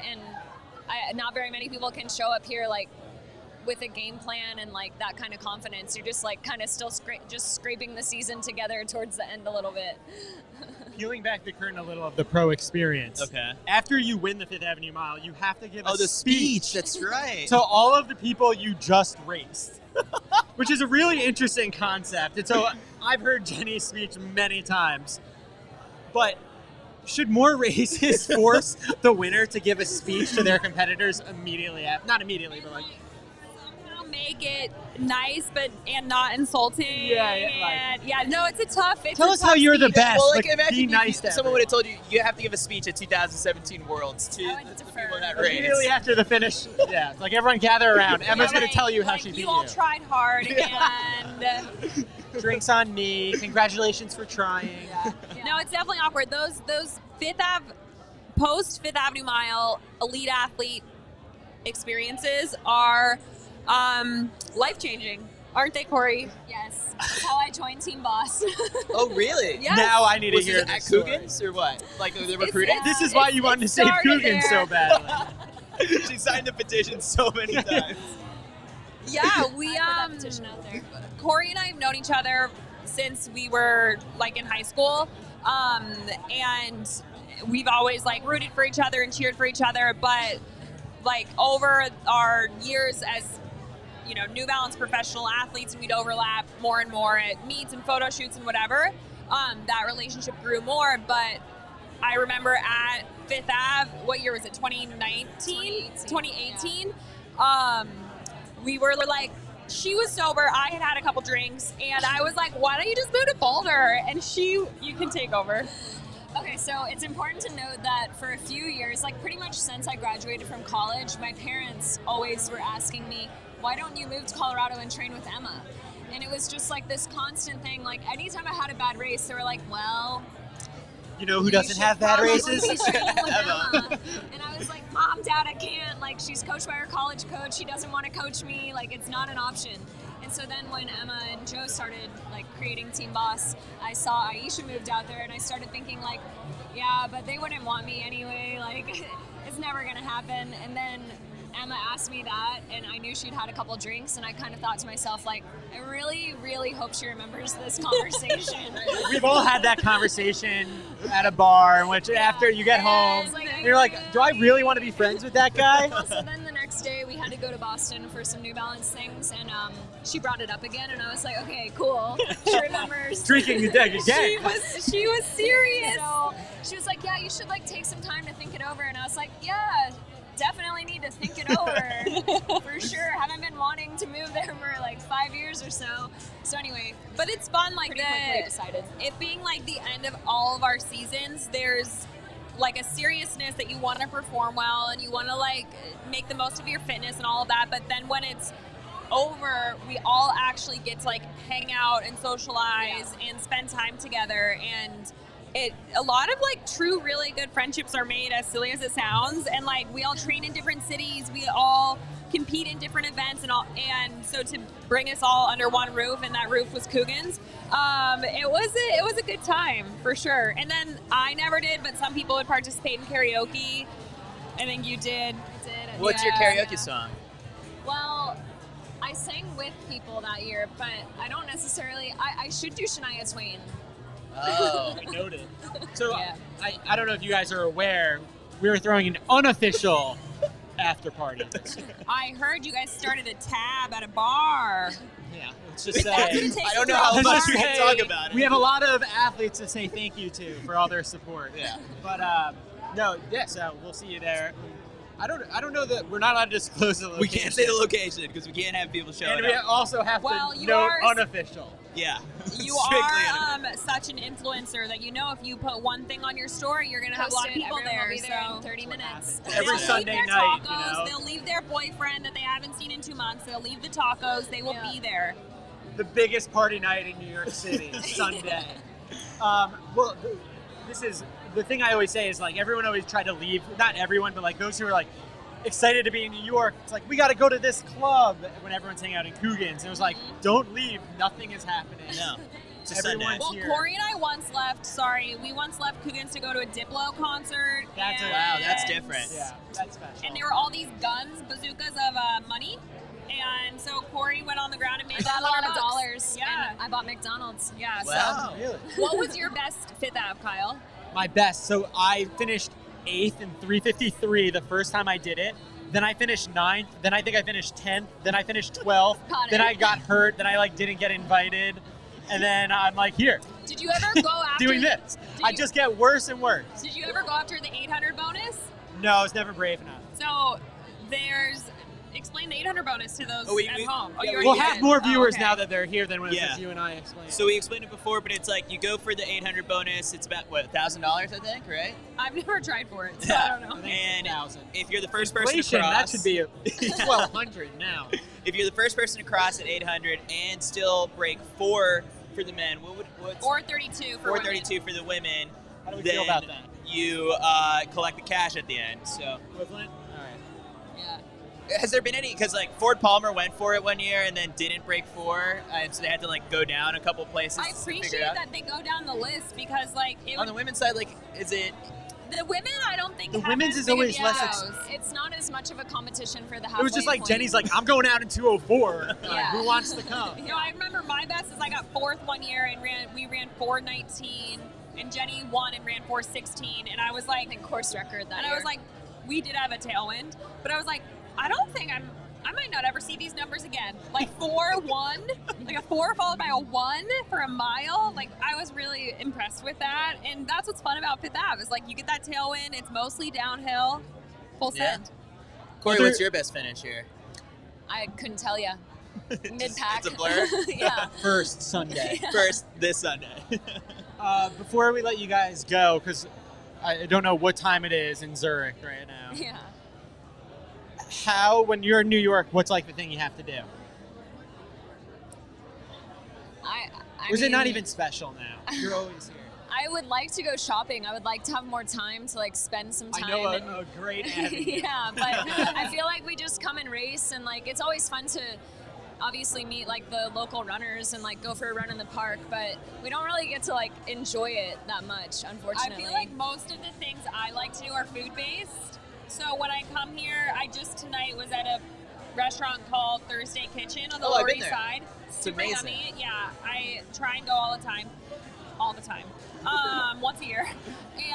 [SPEAKER 4] And not very many people can show up here like with a game plan and like that kind of confidence. You're just like kind of still just scraping the season together towards the end a little bit.
[SPEAKER 2] Peeling back the curtain a little of the pro experience.
[SPEAKER 1] Okay.
[SPEAKER 2] After you win the Fifth Avenue Mile, you have to give a
[SPEAKER 1] Oh, the
[SPEAKER 2] speech
[SPEAKER 1] speech. That's right.
[SPEAKER 2] to all of the people you just raced, which is a really interesting concept. And so I've heard Jenny's speech many times, but should more races force the winner to give a speech to their competitors immediately after? Not immediately, but like.
[SPEAKER 3] Somehow make it nice, and not insulting. No, it's a tough.
[SPEAKER 2] Tell us how you're the best.
[SPEAKER 1] Well, like,
[SPEAKER 2] Like,
[SPEAKER 1] imagine
[SPEAKER 2] be
[SPEAKER 1] if
[SPEAKER 2] nice to
[SPEAKER 1] someone would have told you you have to give a speech at 2017 Worlds to
[SPEAKER 4] I would
[SPEAKER 1] the
[SPEAKER 4] defer.
[SPEAKER 1] people in that
[SPEAKER 2] immediately
[SPEAKER 1] race.
[SPEAKER 2] after the finish. Yeah, it's like everyone gather around. Emma's going to tell you how
[SPEAKER 3] like,
[SPEAKER 2] she beat
[SPEAKER 3] you all tried hard, and
[SPEAKER 2] Drinks on me. Congratulations for trying.
[SPEAKER 3] no, it's definitely awkward. Those Fifth Ave post Fifth Avenue Mile elite athlete experiences are life-changing, aren't they, Corey?
[SPEAKER 4] Yes, that's how I joined Team Boss.
[SPEAKER 1] Oh, really?
[SPEAKER 3] Yes.
[SPEAKER 2] Now I need to
[SPEAKER 1] Was
[SPEAKER 2] hear
[SPEAKER 1] it
[SPEAKER 2] this
[SPEAKER 1] at
[SPEAKER 2] story.
[SPEAKER 1] Coogan's or what? Like the recruiting?
[SPEAKER 2] This is why you wanted to save
[SPEAKER 3] started
[SPEAKER 2] Coogan
[SPEAKER 3] there.
[SPEAKER 2] so badly.
[SPEAKER 1] She signed the petition so many times.
[SPEAKER 3] Yeah, we
[SPEAKER 4] I put that petition out there.
[SPEAKER 3] Corey and I have known each other since we were like in high school, and we've always like rooted for each other and cheered for each other. But like over our years as New Balance professional athletes, and we'd overlap more and more at meets and photo shoots and whatever. That relationship grew more. But I remember at Fifth Ave, what year was it? 2019, 2018. We were like, she was sober, I had a couple drinks, and I was like, why don't you just move to Boulder? And you can take over.
[SPEAKER 4] Okay, so it's important to note that for a few years, like pretty much since I graduated from college, my parents always were asking me, why don't you move to Colorado and train with Emma? And it was just like this constant thing. Like anytime I had a bad race, they were like, well,
[SPEAKER 2] You know who
[SPEAKER 4] you
[SPEAKER 2] doesn't
[SPEAKER 4] should
[SPEAKER 2] have bad
[SPEAKER 4] probably
[SPEAKER 2] races?
[SPEAKER 4] be training with
[SPEAKER 1] Emma.
[SPEAKER 4] Emma. And I was like, Mom, Dad, I can't. Like, she's coached by her college coach. She doesn't want to coach me. Like, it's not an option. And so then when Emma and Joe started, like, creating Team Boss, I saw Aisha moved out there, and I started thinking, like, yeah, but they wouldn't want me anyway. Like, it's never going to happen. And then Emma asked me that, and I knew she'd had a couple drinks, and I kind of thought to myself, like, I really, really hope she remembers this conversation.
[SPEAKER 2] We've all had that conversation at a bar in which after you get home,
[SPEAKER 4] It's like,
[SPEAKER 2] you're like, do I really want to be friends with that guy?
[SPEAKER 4] So then the next day we had to go to Boston for some New Balance things, and she brought it up again, and I was like, okay, cool. She remembers.
[SPEAKER 2] Drinking the deck
[SPEAKER 3] She
[SPEAKER 2] again.
[SPEAKER 3] was serious.
[SPEAKER 4] So she was like, yeah, you should like take some time to think it over, and I was like, yeah, definitely need to think it over for sure. Haven't been wanting to move there for like 5 years or so. So anyway,
[SPEAKER 3] But it's fun, like
[SPEAKER 4] pretty quickly decided.
[SPEAKER 3] it being like the end of all of our seasons. There's like a seriousness that you want to perform well, and you want to like make the most of your fitness and all of that. But then when it's over, we all actually get to like hang out and socialize and spend time together. And a lot of like true, really good friendships are made, as silly as it sounds. And like we all train in different cities, we all compete in different events, and so to bring us all under one roof, and that roof was Coogan's, it was a good time for sure. And then I never did, but some people would participate in karaoke. I think you did.
[SPEAKER 4] I did.
[SPEAKER 1] What's your
[SPEAKER 3] Yeah.
[SPEAKER 1] karaoke song?
[SPEAKER 4] Well, I sang with people that year, but I don't necessarily. I should do Shania Twain.
[SPEAKER 1] Oh.
[SPEAKER 2] I noted. So
[SPEAKER 3] Yeah.
[SPEAKER 2] I don't know if you guys are aware, we were throwing an unofficial after party.
[SPEAKER 3] I heard you guys started a tab at a bar.
[SPEAKER 2] Yeah, let's just say.
[SPEAKER 1] I don't know how
[SPEAKER 2] Let's
[SPEAKER 1] much
[SPEAKER 2] just
[SPEAKER 1] we can
[SPEAKER 2] say
[SPEAKER 1] talk about it.
[SPEAKER 2] We have a lot of athletes to say thank you to for all their support.
[SPEAKER 1] Yeah.
[SPEAKER 2] But no, yeah. So we'll see you there. I don't know that we're not allowed to disclose the location.
[SPEAKER 1] We can't say the location because we can't have people showing
[SPEAKER 2] And we
[SPEAKER 1] up.
[SPEAKER 2] also have
[SPEAKER 3] Well,
[SPEAKER 2] to
[SPEAKER 3] you
[SPEAKER 2] note
[SPEAKER 3] are-
[SPEAKER 2] unofficial.
[SPEAKER 1] Yeah.
[SPEAKER 3] You
[SPEAKER 1] Strictly
[SPEAKER 3] are
[SPEAKER 1] unofficial.
[SPEAKER 3] such an influencer that if you put one thing on your story, you're gonna have a
[SPEAKER 4] Post
[SPEAKER 3] lot of
[SPEAKER 4] it,
[SPEAKER 3] people
[SPEAKER 4] everyone
[SPEAKER 3] there.
[SPEAKER 4] will be there
[SPEAKER 3] So
[SPEAKER 4] in 30
[SPEAKER 2] That's what
[SPEAKER 4] minutes.
[SPEAKER 2] happens. Every
[SPEAKER 3] they'll
[SPEAKER 2] Sunday
[SPEAKER 3] leave their
[SPEAKER 2] night,
[SPEAKER 3] tacos,
[SPEAKER 2] you know.
[SPEAKER 3] they'll leave their boyfriend that they haven't seen in 2 months. They'll leave the tacos. They will
[SPEAKER 4] Yeah.
[SPEAKER 3] be there.
[SPEAKER 2] The biggest party night in New York City, Sunday. Well, this is the thing I always say is like everyone always tried to leave. Not everyone, but like those who are like excited to be in New York. It's like we got to go to this club when everyone's hanging out in Coogan's. And it was like, don't leave. Nothing is happening.
[SPEAKER 1] No. It's a
[SPEAKER 2] Everyone's
[SPEAKER 1] Sunday.
[SPEAKER 3] Well,
[SPEAKER 2] here.
[SPEAKER 3] Corey and I once left Coogan's to go to a Diplo concert.
[SPEAKER 2] That's
[SPEAKER 3] and,
[SPEAKER 1] Wow, that's different.
[SPEAKER 2] Yeah, that's special.
[SPEAKER 3] And there were all these guns, bazookas of money. And so Corey went on the ground and made
[SPEAKER 4] I got a lot of
[SPEAKER 3] $100.
[SPEAKER 4] dollars,
[SPEAKER 3] Yeah.
[SPEAKER 4] and I bought McDonald's.
[SPEAKER 3] Yeah.
[SPEAKER 1] Wow.
[SPEAKER 2] Really?
[SPEAKER 3] So what was your best Fifth Ave, Kyle?
[SPEAKER 2] My best. So I finished 8th in 3:53 the first time I did it. Then I finished 9th. Then I think I finished 10th. Then I finished 12th.
[SPEAKER 4] Got
[SPEAKER 2] Then
[SPEAKER 4] it.
[SPEAKER 2] I got hurt. Then I like didn't get invited. And then I'm like here
[SPEAKER 3] Did you ever go after
[SPEAKER 2] doing this.
[SPEAKER 3] Did
[SPEAKER 2] I
[SPEAKER 3] you-
[SPEAKER 2] just get worse and worse.
[SPEAKER 3] Did you ever go after the 800 bonus?
[SPEAKER 2] No, I was never brave enough.
[SPEAKER 3] So explain the 800 bonus to those
[SPEAKER 1] Oh, we-
[SPEAKER 3] at
[SPEAKER 1] we-
[SPEAKER 3] home. Oh,
[SPEAKER 1] yeah,
[SPEAKER 3] you
[SPEAKER 1] we-
[SPEAKER 2] We'll
[SPEAKER 3] already
[SPEAKER 2] have
[SPEAKER 3] did.
[SPEAKER 2] more
[SPEAKER 3] Oh,
[SPEAKER 2] viewers
[SPEAKER 3] okay.
[SPEAKER 2] now that they're here than when it was
[SPEAKER 1] Yeah.
[SPEAKER 2] just you and I explaining.
[SPEAKER 1] So we explained it before, but it's like you go for the 800 bonus. It's about what, $1,000, I think, right?
[SPEAKER 3] I've never tried for it, so
[SPEAKER 1] Yeah.
[SPEAKER 3] I don't
[SPEAKER 2] I
[SPEAKER 3] know.
[SPEAKER 2] think
[SPEAKER 1] And
[SPEAKER 2] 1,000.
[SPEAKER 1] if you're the first person to
[SPEAKER 2] Inflation,
[SPEAKER 1] cross,
[SPEAKER 2] that should be 1,200 now.
[SPEAKER 1] if you're the first person to cross at 800 and still break 4 for the men, what's
[SPEAKER 3] 432 for
[SPEAKER 1] 432 for the women?
[SPEAKER 2] How do we
[SPEAKER 1] then
[SPEAKER 2] feel about that?
[SPEAKER 1] you collect the cash at the end. So
[SPEAKER 2] Equivalent? All right.
[SPEAKER 3] Yeah.
[SPEAKER 1] has there been any? Because like Ford Palmer went for it one year and then didn't break 4, and so they had to like go down a couple places.
[SPEAKER 3] I
[SPEAKER 1] to figure
[SPEAKER 3] appreciate
[SPEAKER 1] it out.
[SPEAKER 3] that they go down the list because like it
[SPEAKER 1] On
[SPEAKER 3] would,
[SPEAKER 1] the women's side, like, is it?
[SPEAKER 3] the women I don't think
[SPEAKER 2] The
[SPEAKER 3] have
[SPEAKER 2] women's
[SPEAKER 3] as
[SPEAKER 2] is
[SPEAKER 3] big of
[SPEAKER 2] always less
[SPEAKER 3] egos.
[SPEAKER 4] It's not as much of a competition for the
[SPEAKER 2] It
[SPEAKER 4] halfway
[SPEAKER 2] was just like
[SPEAKER 4] point.
[SPEAKER 2] Jenny's like, I'm going out in 2:04.
[SPEAKER 4] Yeah.
[SPEAKER 2] Who wants to come?
[SPEAKER 3] You know, I remember my best is I got 4th one year and we ran 4:19, and Jenny won and ran 4:16, and I was like,
[SPEAKER 4] I think course record that
[SPEAKER 3] and
[SPEAKER 4] year.
[SPEAKER 3] I was like, we did have a tailwind, but I was like, I don't think I might not ever see these numbers again. Like 4-1, like a 4 followed by a 1 for a mile. Like I was really impressed with that, and that's what's fun about Fifth Ave is like you get that tailwind. It's mostly downhill, full
[SPEAKER 1] Yeah.
[SPEAKER 3] send.
[SPEAKER 1] Corey,
[SPEAKER 2] Well,
[SPEAKER 1] what's your best finish here?
[SPEAKER 4] I couldn't tell you. Mid-pack.
[SPEAKER 1] It's a blur.
[SPEAKER 4] Yeah.
[SPEAKER 2] First Sunday.
[SPEAKER 1] First this Sunday.
[SPEAKER 2] Before we let you guys go, because I don't know what time it is in Zurich right now.
[SPEAKER 4] Yeah.
[SPEAKER 2] How, when you're in New York, what's like the thing you have to do?
[SPEAKER 4] I
[SPEAKER 2] Or is it not
[SPEAKER 4] mean,
[SPEAKER 2] even special now? You're always here.
[SPEAKER 4] I would like to go shopping. I would like to have more time to like spend some time.
[SPEAKER 2] I know
[SPEAKER 4] and-
[SPEAKER 2] a great avenue.
[SPEAKER 4] yeah, but I feel like we just come and race, and like it's always fun to obviously meet like the local runners and like go for a run in the park, but we don't really get to like enjoy it that much, unfortunately.
[SPEAKER 3] I feel like most of the things I like to do are food based. So when I come here, I just tonight was at a restaurant called Thursday Kitchen on the
[SPEAKER 1] Oh, I've
[SPEAKER 3] Lower
[SPEAKER 1] been
[SPEAKER 3] East
[SPEAKER 1] there.
[SPEAKER 3] Side.
[SPEAKER 1] It's
[SPEAKER 3] Super
[SPEAKER 1] amazing.
[SPEAKER 3] yummy. Yeah, I try and go all the time. Once a year.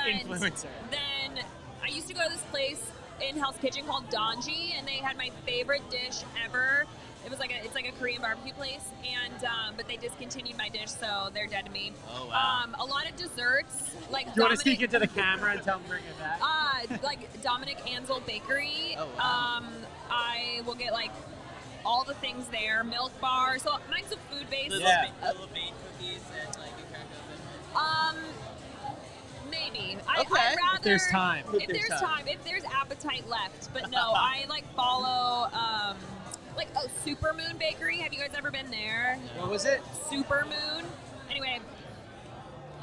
[SPEAKER 3] And
[SPEAKER 2] Influencer.
[SPEAKER 3] then I used to go to this place in Hell's Kitchen called Donji, and they had my favorite dish ever. It's like a Korean barbecue place, and but they discontinued my dish, so they're dead to me.
[SPEAKER 1] Oh, wow.
[SPEAKER 3] A lot of desserts, like
[SPEAKER 2] Do you want to
[SPEAKER 3] Dominic-
[SPEAKER 2] speak into the camera and tell them to bring it back?
[SPEAKER 3] like Dominic Ansel Bakery.
[SPEAKER 1] Oh, wow.
[SPEAKER 3] I will get like all the things there, milk bar. So mine's a food based.
[SPEAKER 2] Yeah.
[SPEAKER 1] Little bean cookies and like a crack open.
[SPEAKER 3] Maybe.
[SPEAKER 1] Okay.
[SPEAKER 3] I'd rather,
[SPEAKER 2] If there's time.
[SPEAKER 3] If there's time. If there's appetite left. But no, I like follow Super Moon Bakery. Have you guys ever been there?
[SPEAKER 2] What was it?
[SPEAKER 3] Super Moon. Anyway,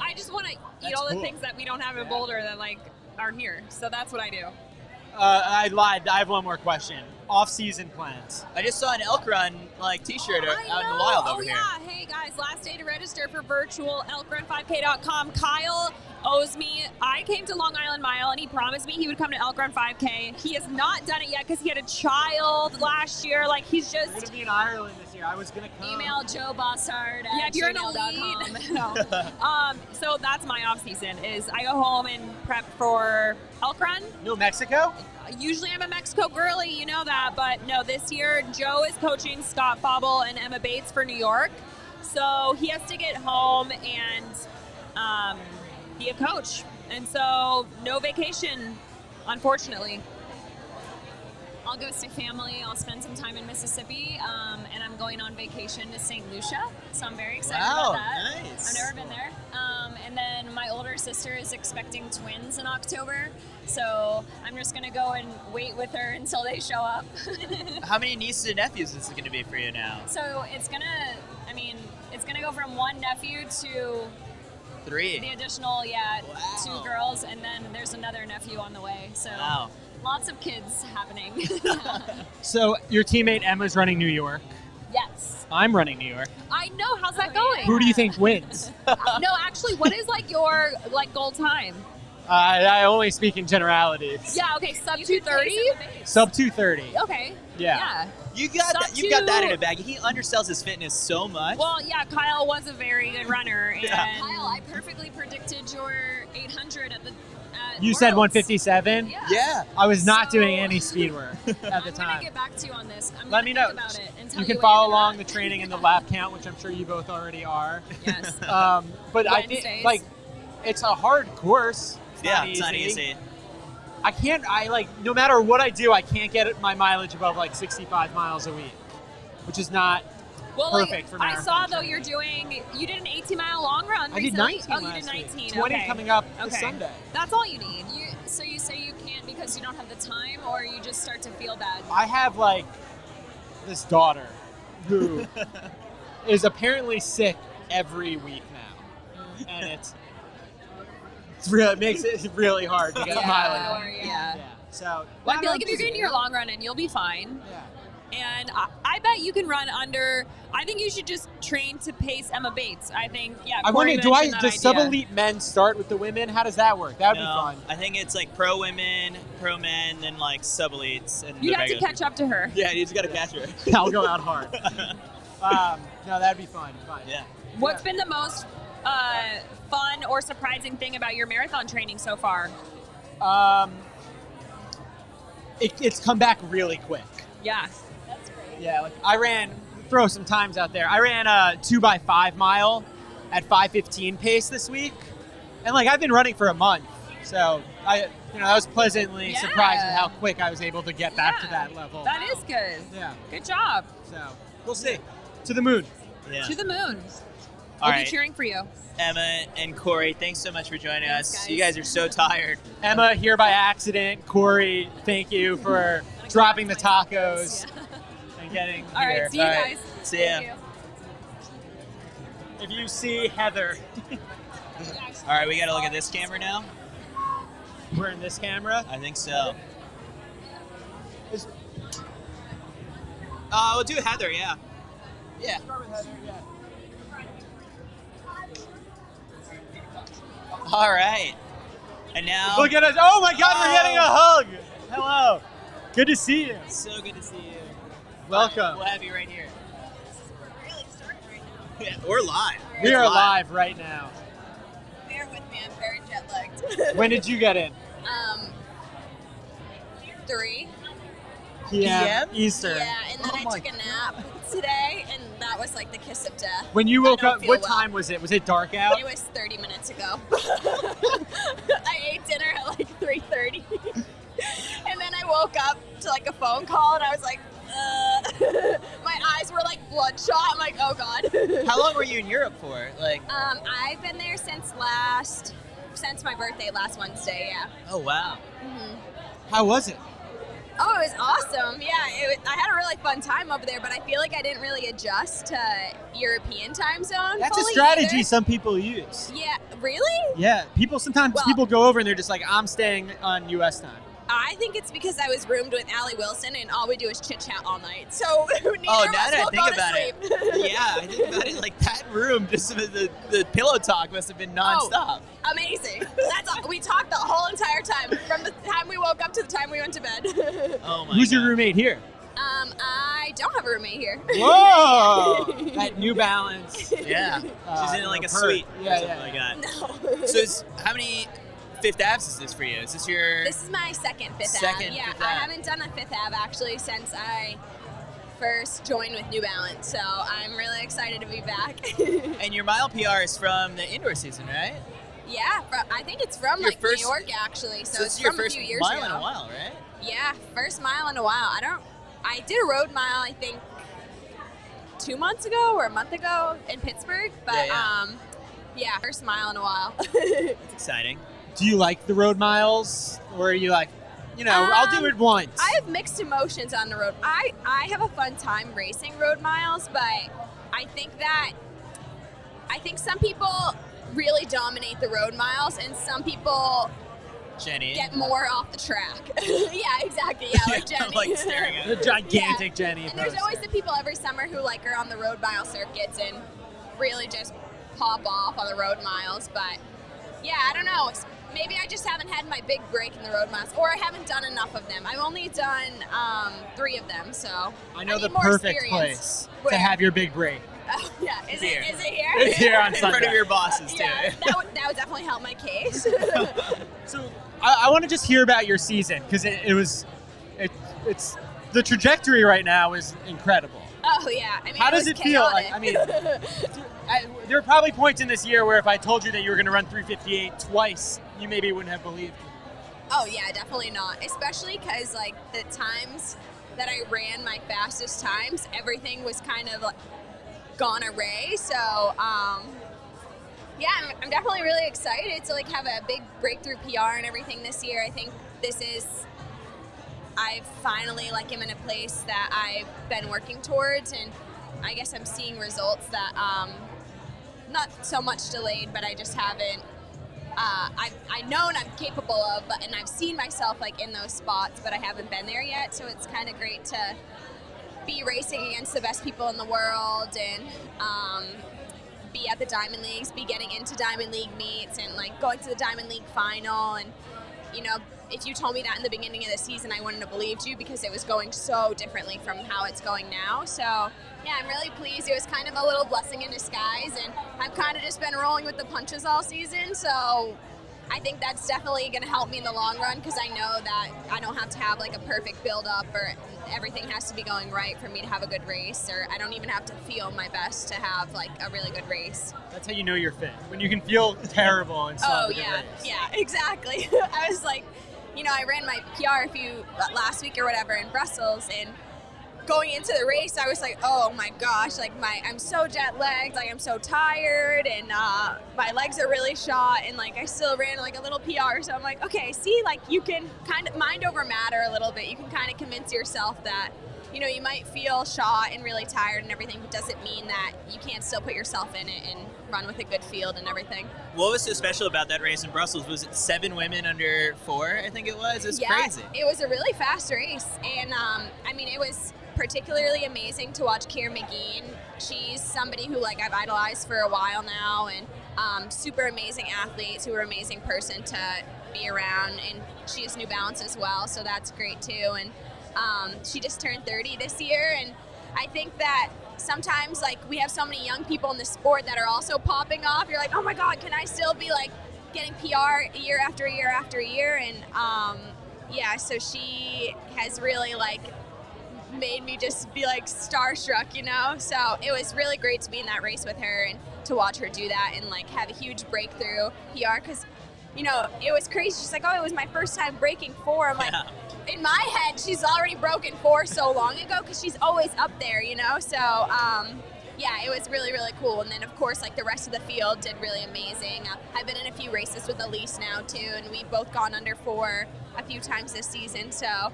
[SPEAKER 3] I just want to eat
[SPEAKER 2] That's
[SPEAKER 3] all the
[SPEAKER 2] cool.
[SPEAKER 3] things that we don't have in Boulder that like are here. So that's what I do.
[SPEAKER 2] I lied. I have one more question. Off-season plans.
[SPEAKER 1] I just saw an elk run like T-shirt out in the
[SPEAKER 3] know.
[SPEAKER 1] wild
[SPEAKER 3] Oh
[SPEAKER 1] over here.
[SPEAKER 3] yeah. Hey guys, last day to register for virtual elkrun5k.com. Kyle owes me. I came to Long Island Mile and he promised me he would come to Elk Run 5K. He has not done it yet because he had a child last year. Like he's
[SPEAKER 2] We're gonna
[SPEAKER 3] just.
[SPEAKER 2] be in Ireland this year. I was gonna come.
[SPEAKER 4] Email Joe Bossard
[SPEAKER 3] Yeah,
[SPEAKER 4] at
[SPEAKER 3] if you're an
[SPEAKER 4] gmail.com.
[SPEAKER 3] elite. No. So that's my off season. Is I go home and prep for Elk Run.
[SPEAKER 2] New Mexico?
[SPEAKER 3] Usually I'm a Mexico girly, you know that, but no, this year Joe is coaching Scott Fauble and Emma Bates for New York. So he has to get home and be a coach. And so no vacation, unfortunately.
[SPEAKER 4] I'll go see family. I'll spend some time in Mississippi, and I'm going on vacation to St. Lucia, so I'm very excited
[SPEAKER 1] Wow,
[SPEAKER 4] about that.
[SPEAKER 1] nice.
[SPEAKER 4] I've never been there. And then my older sister is expecting twins in October, so I'm just gonna go and wait with her until they show up.
[SPEAKER 1] How many nieces and nephews is it going to be for you now?
[SPEAKER 4] So it's gonna go from one nephew to
[SPEAKER 1] 3.
[SPEAKER 4] the additional,
[SPEAKER 1] Wow.
[SPEAKER 4] 2 girls, and then there's another nephew on the way. So
[SPEAKER 1] Wow.
[SPEAKER 4] lots of kids happening.
[SPEAKER 2] So your teammate Emma's running New York.
[SPEAKER 4] Yes.
[SPEAKER 2] I'm running New York.
[SPEAKER 3] I know. How's that
[SPEAKER 4] Oh,
[SPEAKER 3] going?
[SPEAKER 2] Who do you think wins?
[SPEAKER 3] No, actually, what is like your like goal time?
[SPEAKER 2] I only speak in generalities.
[SPEAKER 3] Yeah. Okay. Sub
[SPEAKER 4] You could
[SPEAKER 3] 230.
[SPEAKER 4] place in the base.
[SPEAKER 2] Sub 230.
[SPEAKER 3] Okay.
[SPEAKER 2] Yeah.
[SPEAKER 1] You got
[SPEAKER 3] Sub
[SPEAKER 1] that. You got that in
[SPEAKER 3] two.
[SPEAKER 1] a bag. He undersells his fitness so much.
[SPEAKER 3] Well, yeah. Kyle was a very good runner, and
[SPEAKER 1] Yeah.
[SPEAKER 4] Kyle, I perfectly predicted your 800 at the. At
[SPEAKER 2] You said
[SPEAKER 4] Worlds.
[SPEAKER 2] 157?
[SPEAKER 1] yeah.
[SPEAKER 2] I was not
[SPEAKER 4] So-
[SPEAKER 2] doing any speed work at the
[SPEAKER 4] I'm gonna
[SPEAKER 2] time.
[SPEAKER 4] get back to you on this. I'm
[SPEAKER 2] Let
[SPEAKER 4] gonna
[SPEAKER 2] me
[SPEAKER 4] think
[SPEAKER 2] know.
[SPEAKER 4] about it and tell
[SPEAKER 2] You can
[SPEAKER 4] what
[SPEAKER 2] follow
[SPEAKER 4] ended
[SPEAKER 2] along
[SPEAKER 4] up.
[SPEAKER 2] the training and the lap count, which I'm sure you both already are.
[SPEAKER 3] yes.
[SPEAKER 2] But I think
[SPEAKER 3] Wednesdays.
[SPEAKER 2] like it's a hard course.
[SPEAKER 1] Yeah, it's not easy.
[SPEAKER 2] I can't. No matter what I do, I can't get my mileage above like 65 miles a week, which is not.
[SPEAKER 3] Well,
[SPEAKER 2] Perfect for
[SPEAKER 3] I
[SPEAKER 2] marathon
[SPEAKER 3] saw though
[SPEAKER 2] training.
[SPEAKER 3] you did an 18-mile long run
[SPEAKER 2] I did
[SPEAKER 3] recently.
[SPEAKER 2] 19
[SPEAKER 3] Oh, you
[SPEAKER 2] last
[SPEAKER 3] did 19.
[SPEAKER 2] week. 20
[SPEAKER 3] okay.
[SPEAKER 2] coming up this
[SPEAKER 3] Okay.
[SPEAKER 2] Sunday.
[SPEAKER 3] That's all you need.
[SPEAKER 4] So you say you can't because you don't have the time, or you just start to feel bad.
[SPEAKER 2] I have like this daughter who is apparently sick every week now, and it's It makes it really hard to get a mile in.
[SPEAKER 3] Yeah.
[SPEAKER 2] So
[SPEAKER 3] Well, I feel like if you're getting your long run in, you'll be fine.
[SPEAKER 2] Yeah.
[SPEAKER 3] And I bet you can run under. I think you should just train to pace Emma Bates. I think,
[SPEAKER 2] I
[SPEAKER 3] Corey
[SPEAKER 2] wonder,
[SPEAKER 3] mentioned that
[SPEAKER 2] does
[SPEAKER 3] idea.
[SPEAKER 2] sub-elite men start with the women? How does that work? That would be
[SPEAKER 1] No,
[SPEAKER 2] fun.
[SPEAKER 1] I think it's like pro women, pro men, and like sub elites. And
[SPEAKER 3] You
[SPEAKER 1] the
[SPEAKER 3] have to
[SPEAKER 1] regular
[SPEAKER 3] catch up to her.
[SPEAKER 1] people. Yeah, you just got to catch her.
[SPEAKER 2] I'll go out hard. No, that'd be fun.
[SPEAKER 1] Yeah.
[SPEAKER 3] What's been the most fun or surprising thing about your marathon training so far?
[SPEAKER 2] It's come back really quick.
[SPEAKER 3] Yeah.
[SPEAKER 2] Yeah, like I ran, throw some times out there. I ran a 2x5 mile at 5:15 pace this week. And like I've been running for a month. So I was pleasantly surprised at how quick I was able to get back to that level.
[SPEAKER 3] That is good.
[SPEAKER 2] Yeah.
[SPEAKER 3] Good job.
[SPEAKER 2] So we'll see. To the moon.
[SPEAKER 1] Yeah.
[SPEAKER 3] To the moon.
[SPEAKER 1] All
[SPEAKER 3] We'll
[SPEAKER 1] right.
[SPEAKER 3] be cheering for you.
[SPEAKER 1] Emma and Corey, thanks so much for joining us.
[SPEAKER 4] Thanks,
[SPEAKER 1] You
[SPEAKER 4] guys.
[SPEAKER 1] guys are so tired.
[SPEAKER 2] Emma, here by accident. Corey, thank you for dropping the tacos and getting
[SPEAKER 3] All
[SPEAKER 2] here.
[SPEAKER 3] right. See you
[SPEAKER 1] All
[SPEAKER 3] guys.
[SPEAKER 1] right. See ya.
[SPEAKER 3] Thank you.
[SPEAKER 2] If you see Heather,
[SPEAKER 1] All right, we got to look at this camera now.
[SPEAKER 2] we're in this camera.
[SPEAKER 1] I think so.
[SPEAKER 2] Is-
[SPEAKER 1] We'll do Heather, yeah. Yeah. All right. And now,
[SPEAKER 2] Look at us. Oh my God, we're
[SPEAKER 1] Oh.
[SPEAKER 2] getting a hug. Hello. Good to see you.
[SPEAKER 1] so good to see you.
[SPEAKER 2] Welcome.
[SPEAKER 1] We'll have you right here. Yeah, we're live.
[SPEAKER 2] We
[SPEAKER 1] It's
[SPEAKER 2] are live right now.
[SPEAKER 4] Bear with me, I'm very jet lagged.
[SPEAKER 2] When did you get in?
[SPEAKER 4] 3.
[SPEAKER 2] PM? Eastern.
[SPEAKER 4] Yeah, and then I took a nap today, and that was like the kiss of death.
[SPEAKER 2] When you woke
[SPEAKER 4] I don't
[SPEAKER 2] up,
[SPEAKER 4] feel
[SPEAKER 2] what
[SPEAKER 4] well.
[SPEAKER 2] time was it? Was it dark out?
[SPEAKER 4] It was 30 minutes ago. I ate dinner at like 3:30, and then I woke up to like a phone call, and I was like, my eyes were like bloodshot. I'm like, oh God.
[SPEAKER 1] How long were you in Europe for? Like,
[SPEAKER 4] I've been there since my birthday last Wednesday. Yeah.
[SPEAKER 1] oh wow.
[SPEAKER 2] How was it?
[SPEAKER 4] Oh, it was awesome. Yeah, I had a really fun time over there, but I feel like I didn't really adjust to European time zone.
[SPEAKER 2] That's a
[SPEAKER 4] fully
[SPEAKER 2] strategy
[SPEAKER 4] either.
[SPEAKER 2] some people use.
[SPEAKER 4] Yeah, really?
[SPEAKER 2] Yeah, sometimes
[SPEAKER 4] Well-
[SPEAKER 2] people go over and they're just like, I'm staying on US time.
[SPEAKER 4] I think it's because I was roomed with Allie Wilson, and all we do is chit chat all night. So neither
[SPEAKER 1] Oh,
[SPEAKER 4] of
[SPEAKER 1] now
[SPEAKER 4] us
[SPEAKER 1] that I
[SPEAKER 4] will
[SPEAKER 1] think
[SPEAKER 4] go
[SPEAKER 1] about
[SPEAKER 4] to
[SPEAKER 1] it,
[SPEAKER 4] sleep.
[SPEAKER 1] yeah, I think about it. Like that room, just the pillow talk must have been nonstop.
[SPEAKER 4] Amazing. That's all. We talked the whole entire time, from the time we woke up to the time we went to bed.
[SPEAKER 1] Oh my.
[SPEAKER 2] Who's
[SPEAKER 1] God.
[SPEAKER 2] your roommate here?
[SPEAKER 4] I don't have a roommate here.
[SPEAKER 2] Whoa! At New Balance.
[SPEAKER 1] Yeah, she's in like a
[SPEAKER 2] Perth.
[SPEAKER 1] suite
[SPEAKER 2] Yeah,
[SPEAKER 1] or something
[SPEAKER 2] yeah.
[SPEAKER 1] like that.
[SPEAKER 4] No.
[SPEAKER 1] So, how many Fifth Abs is this for you? Is this your?
[SPEAKER 4] This is my second Fifth
[SPEAKER 1] Second
[SPEAKER 4] Ave. Yeah,
[SPEAKER 1] Fifth
[SPEAKER 4] I
[SPEAKER 1] Ave.
[SPEAKER 4] haven't done a Fifth Ave actually since I first joined with New Balance, so I'm really excited to be back.
[SPEAKER 1] And your mile PR is from the indoor season, right?
[SPEAKER 4] Yeah, I think it's from
[SPEAKER 1] Your
[SPEAKER 4] like
[SPEAKER 1] first-
[SPEAKER 4] New York actually, so
[SPEAKER 1] this
[SPEAKER 4] it's
[SPEAKER 1] is your
[SPEAKER 4] from a
[SPEAKER 1] first
[SPEAKER 4] few years
[SPEAKER 1] mile
[SPEAKER 4] ago.
[SPEAKER 1] in a while, right?
[SPEAKER 4] Yeah, first mile in a while. I did a road mile I think 2 months ago or a month ago in Pittsburgh, but yeah, first mile in a while.
[SPEAKER 1] It's exciting.
[SPEAKER 2] Do you like the road miles? Or are you like, I'll do it once?
[SPEAKER 4] I have mixed emotions on the road. I have a fun time racing road miles, but I think some people really dominate the road miles, and some people
[SPEAKER 1] Jenny.
[SPEAKER 4] get more off the track. Yeah, exactly. Yeah, like Jenny.
[SPEAKER 1] like staring at
[SPEAKER 2] The
[SPEAKER 1] her.
[SPEAKER 2] gigantic Jenny.
[SPEAKER 4] And there's
[SPEAKER 2] poster.
[SPEAKER 4] always the people every summer who like are on the road mile circuits and really just pop off on the road miles. But yeah, I don't know. Maybe I just haven't had my big break in the road miles, or I haven't done enough of them. I've only done 3 of them, so
[SPEAKER 2] I know
[SPEAKER 4] need
[SPEAKER 2] the
[SPEAKER 4] more
[SPEAKER 2] perfect
[SPEAKER 4] experience.
[SPEAKER 2] place
[SPEAKER 4] Where?
[SPEAKER 2] to have your big break.
[SPEAKER 4] Oh, yeah. Is
[SPEAKER 1] Here.
[SPEAKER 4] it here?
[SPEAKER 2] It's here on
[SPEAKER 1] In front of
[SPEAKER 2] Sunday.
[SPEAKER 1] your bosses too.
[SPEAKER 4] Yeah, that would definitely help my case.
[SPEAKER 2] So I want to just hear about your season because it's the trajectory right now is incredible.
[SPEAKER 4] Oh yeah. I mean,
[SPEAKER 2] How does
[SPEAKER 4] was
[SPEAKER 2] it feel? Like,
[SPEAKER 4] chaotic.
[SPEAKER 2] There are probably points in this year where if I told you that you were going to run 3:58 twice, you maybe wouldn't have believed me.
[SPEAKER 4] Oh yeah, definitely not. Especially because like the times that I ran my fastest times, everything was kind of like gone array. So yeah, I'm definitely really excited to like have a big breakthrough PR and everything this year. I think I finally like am in a place that I've been working towards, and I guess I'm seeing results that not so much delayed, but I just haven't
[SPEAKER 5] I've known I'm capable of, and I've seen myself like in those spots, but I haven't been there yet. So it's kind of great to be racing against the best people in the world and be at the Diamond Leagues, be getting into Diamond League meets and like going to the Diamond League final. And, you know, if you told me that in the beginning of the season, I wouldn't have believed you because it was going so differently from how it's going now. So yeah, I'm really pleased. It was kind of a little blessing in disguise, and I've kind of just been rolling with the punches all season. So I think that's definitely going to help me in the long run because I know that I don't have to have like a perfect build up or everything has to be going right for me to have a good race, or I don't even have to feel my best to have like a really good race.
[SPEAKER 2] That's how you know you're fit, when you can feel terrible and still have a good race.
[SPEAKER 5] Yeah, exactly. I was like, you know, I ran my PR last week or whatever in Brussels, and going into the race, I was like, oh my gosh, like I'm so jet lagged, like I'm so tired, and my legs are really shot, and like I still ran like a little PR. So I'm like, okay, see, like you can kind of mind over matter a little bit. You can kind of convince yourself that, you know, you might feel shot and really tired and everything, but doesn't mean that you can't still put yourself in it and run with a good field and everything.
[SPEAKER 1] What was so special about that race in Brussels? Was it 7 women under 4? I think it was. It was crazy.
[SPEAKER 5] It was a really fast race, and I mean, it was particularly amazing to watch Keira McGean. She's somebody who like I've idolized for a while now, and super amazing athlete, super amazing person to be around, and she has New Balance as well, so that's great too. And she just turned 30 this year, and I think that sometimes like we have so many young people in the sport that are also popping off. You're like, oh my God, can I still be like getting PR year after year after year? And yeah, so she has really like made me just be like starstruck, you know? So it was really great to be in that race with her and to watch her do that and like have a huge breakthrough PR, because, you know, it was crazy. She's like, oh, it was my first time breaking 4. I'm like, in my head, she's already broken 4 so long ago because she's always up there, you know? So yeah, it was really, really cool. And then of course, like the rest of the field did really amazing. I've been in a few races with Elise now too, and we've both gone under 4 a few times this season. So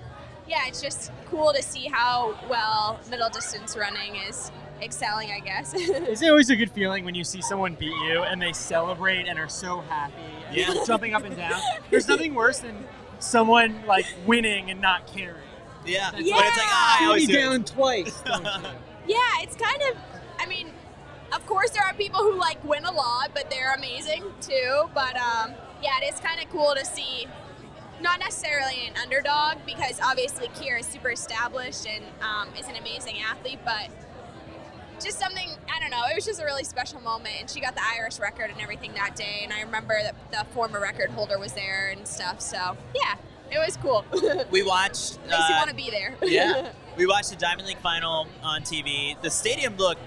[SPEAKER 5] yeah, it's just cool to see how well middle distance running is excelling, I guess.
[SPEAKER 2] Is it always a good feeling when you see someone beat you and they celebrate and are so happy and jumping up and down? There's nothing worse than someone like winning and not caring.
[SPEAKER 1] Yeah.
[SPEAKER 2] But
[SPEAKER 1] But it's like, I always do it.
[SPEAKER 2] down twice. Don't you?
[SPEAKER 5] Yeah, it's kind of, I mean, of course there are people who like win a lot, but they're amazing too. But yeah, it is kind of cool to see, not necessarily an underdog, because obviously Keira is super established and is an amazing athlete, but just something, I don't know, it was just a really special moment, and she got the Irish record and everything that day, and I remember that the former record holder was there and stuff, so yeah, it was cool.
[SPEAKER 1] We watched...
[SPEAKER 5] Makes you want to be there.
[SPEAKER 1] Yeah. We watched the Diamond League final on TV. The stadium looked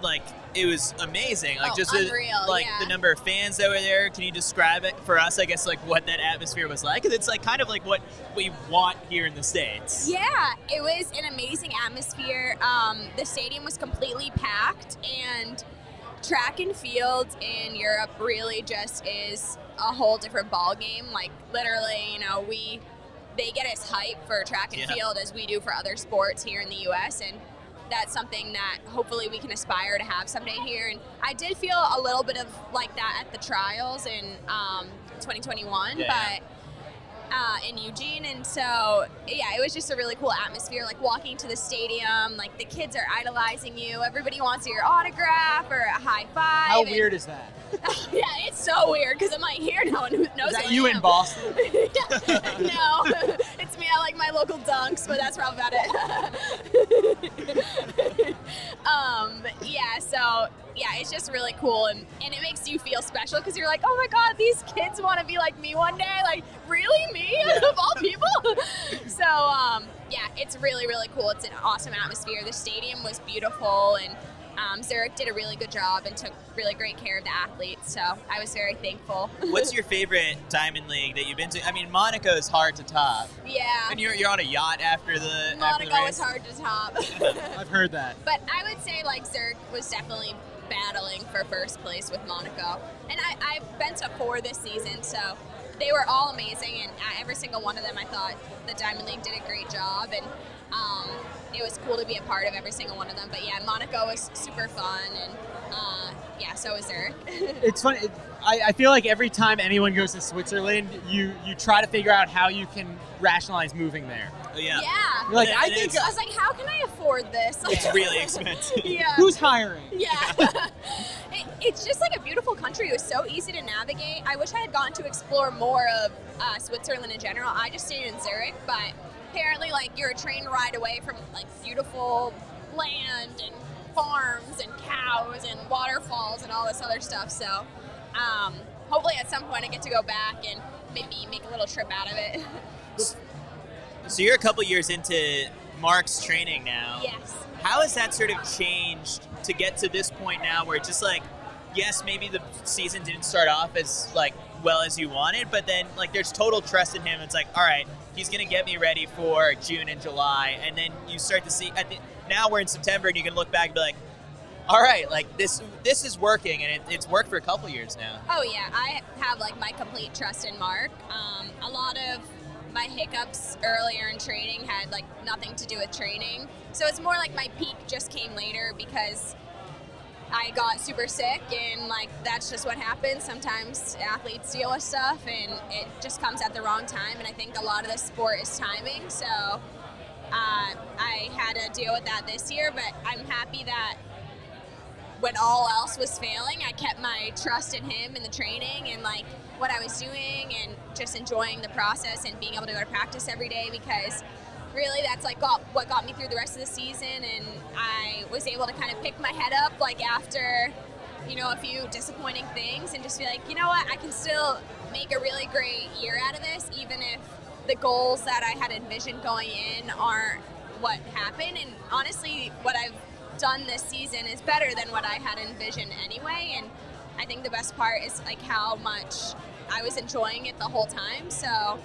[SPEAKER 1] like it was amazing. Like just
[SPEAKER 5] unreal,
[SPEAKER 1] the number of fans that were there. Can you describe it for us, I guess, like what that atmosphere was like? Because it's like kind of like what we want here in the States.
[SPEAKER 5] Yeah, it was an amazing atmosphere. The stadium was completely packed, and track and field in Europe really just is a whole different ball game. Like literally, you know, they get as hype for track and field as we do for other sports here in the U.S., and that's something that hopefully we can aspire to have someday here. And I did feel a little bit of like that at the trials in 2021, in Eugene. And so, yeah, it was just a really cool atmosphere, like walking to the stadium, like the kids are idolizing you. Everybody wants your autograph or a high five.
[SPEAKER 2] How weird is that?
[SPEAKER 5] Yeah, it's so weird because I'm like, here, no one who knows
[SPEAKER 2] Is that
[SPEAKER 5] who I
[SPEAKER 2] you
[SPEAKER 5] am.
[SPEAKER 2] in Boston?
[SPEAKER 5] No, it's me. I like my local dunks, but that's probably about it. Yeah, so yeah, it's just really cool, and it makes you feel special because you're like, oh my God, these kids want to be like me one day. Like, really, me of all people? So yeah, it's really, really cool. It's an awesome atmosphere. The stadium was beautiful, and Zurich did a really good job and took really great care of the athletes, so I was very thankful.
[SPEAKER 1] What's your favorite Diamond League that you've been to? I mean, Monaco is hard to top.
[SPEAKER 5] Yeah.
[SPEAKER 1] And you're on a yacht after the
[SPEAKER 5] Monaco
[SPEAKER 1] race?
[SPEAKER 5] is hard to top.
[SPEAKER 2] I've heard that.
[SPEAKER 5] But I would say like Zurich was definitely battling for first place with Monaco. And I've been to 4 this season, so they were all amazing, and every single one of them I thought the Diamond League did a great job. And it was cool to be a part of every single one of them. But yeah, Monaco was super fun, and yeah, so was Zurich.
[SPEAKER 2] It's funny. I feel like every time anyone goes to Switzerland, you try to figure out how you can rationalize moving there.
[SPEAKER 1] Yeah.
[SPEAKER 5] Yeah.
[SPEAKER 2] You're like,
[SPEAKER 1] And
[SPEAKER 2] I
[SPEAKER 1] it's-
[SPEAKER 2] think
[SPEAKER 5] I was like, how can I afford this? Like,
[SPEAKER 1] It's really expensive.
[SPEAKER 5] yeah.
[SPEAKER 2] who's hiring?
[SPEAKER 5] Yeah. It's just like a beautiful country. It was so easy to navigate. I wish I had gotten to explore more of Switzerland in general. I just stayed in Zurich, but apparently like you're a train ride away from like beautiful land and farms and cows and waterfalls and all this other stuff. So hopefully at some point I get to go back and maybe make a little trip out of it.
[SPEAKER 1] So you're a couple years into Mark's training now.
[SPEAKER 5] Yes.
[SPEAKER 1] How has that sort of changed to get to this point now where it's just like, yes, maybe the season didn't start off as like well as you wanted, but then like there's total trust in him. It's like, all right, he's going to get me ready for June and July. And then you start to see, now we're in September and you can look back and be like, all right, like this is working, and it's worked for a couple years now.
[SPEAKER 5] Oh yeah, I have like my complete trust in Mark. A lot of my hiccups earlier in training had like nothing to do with training, so it's more like my peak just came later because I got super sick, and like that's just what happens. Sometimes athletes deal with stuff, and it just comes at the wrong time. And I think a lot of the sport is timing. So I had to deal with that this year, but I'm happy that when all else was failing, I kept my trust in him and the training and like what I was doing, and just enjoying the process and being able to go to practice every day, because really that's like what got me through the rest of the season. And I was able to kind of pick my head up like after, you know, a few disappointing things, and just be like, you know what, I can still make a really great year out of this, even if the goals that I had envisioned going in aren't what happened. And honestly, what I've done this season is better than what I had envisioned anyway. And I think the best part is like how much I was enjoying it the whole time. So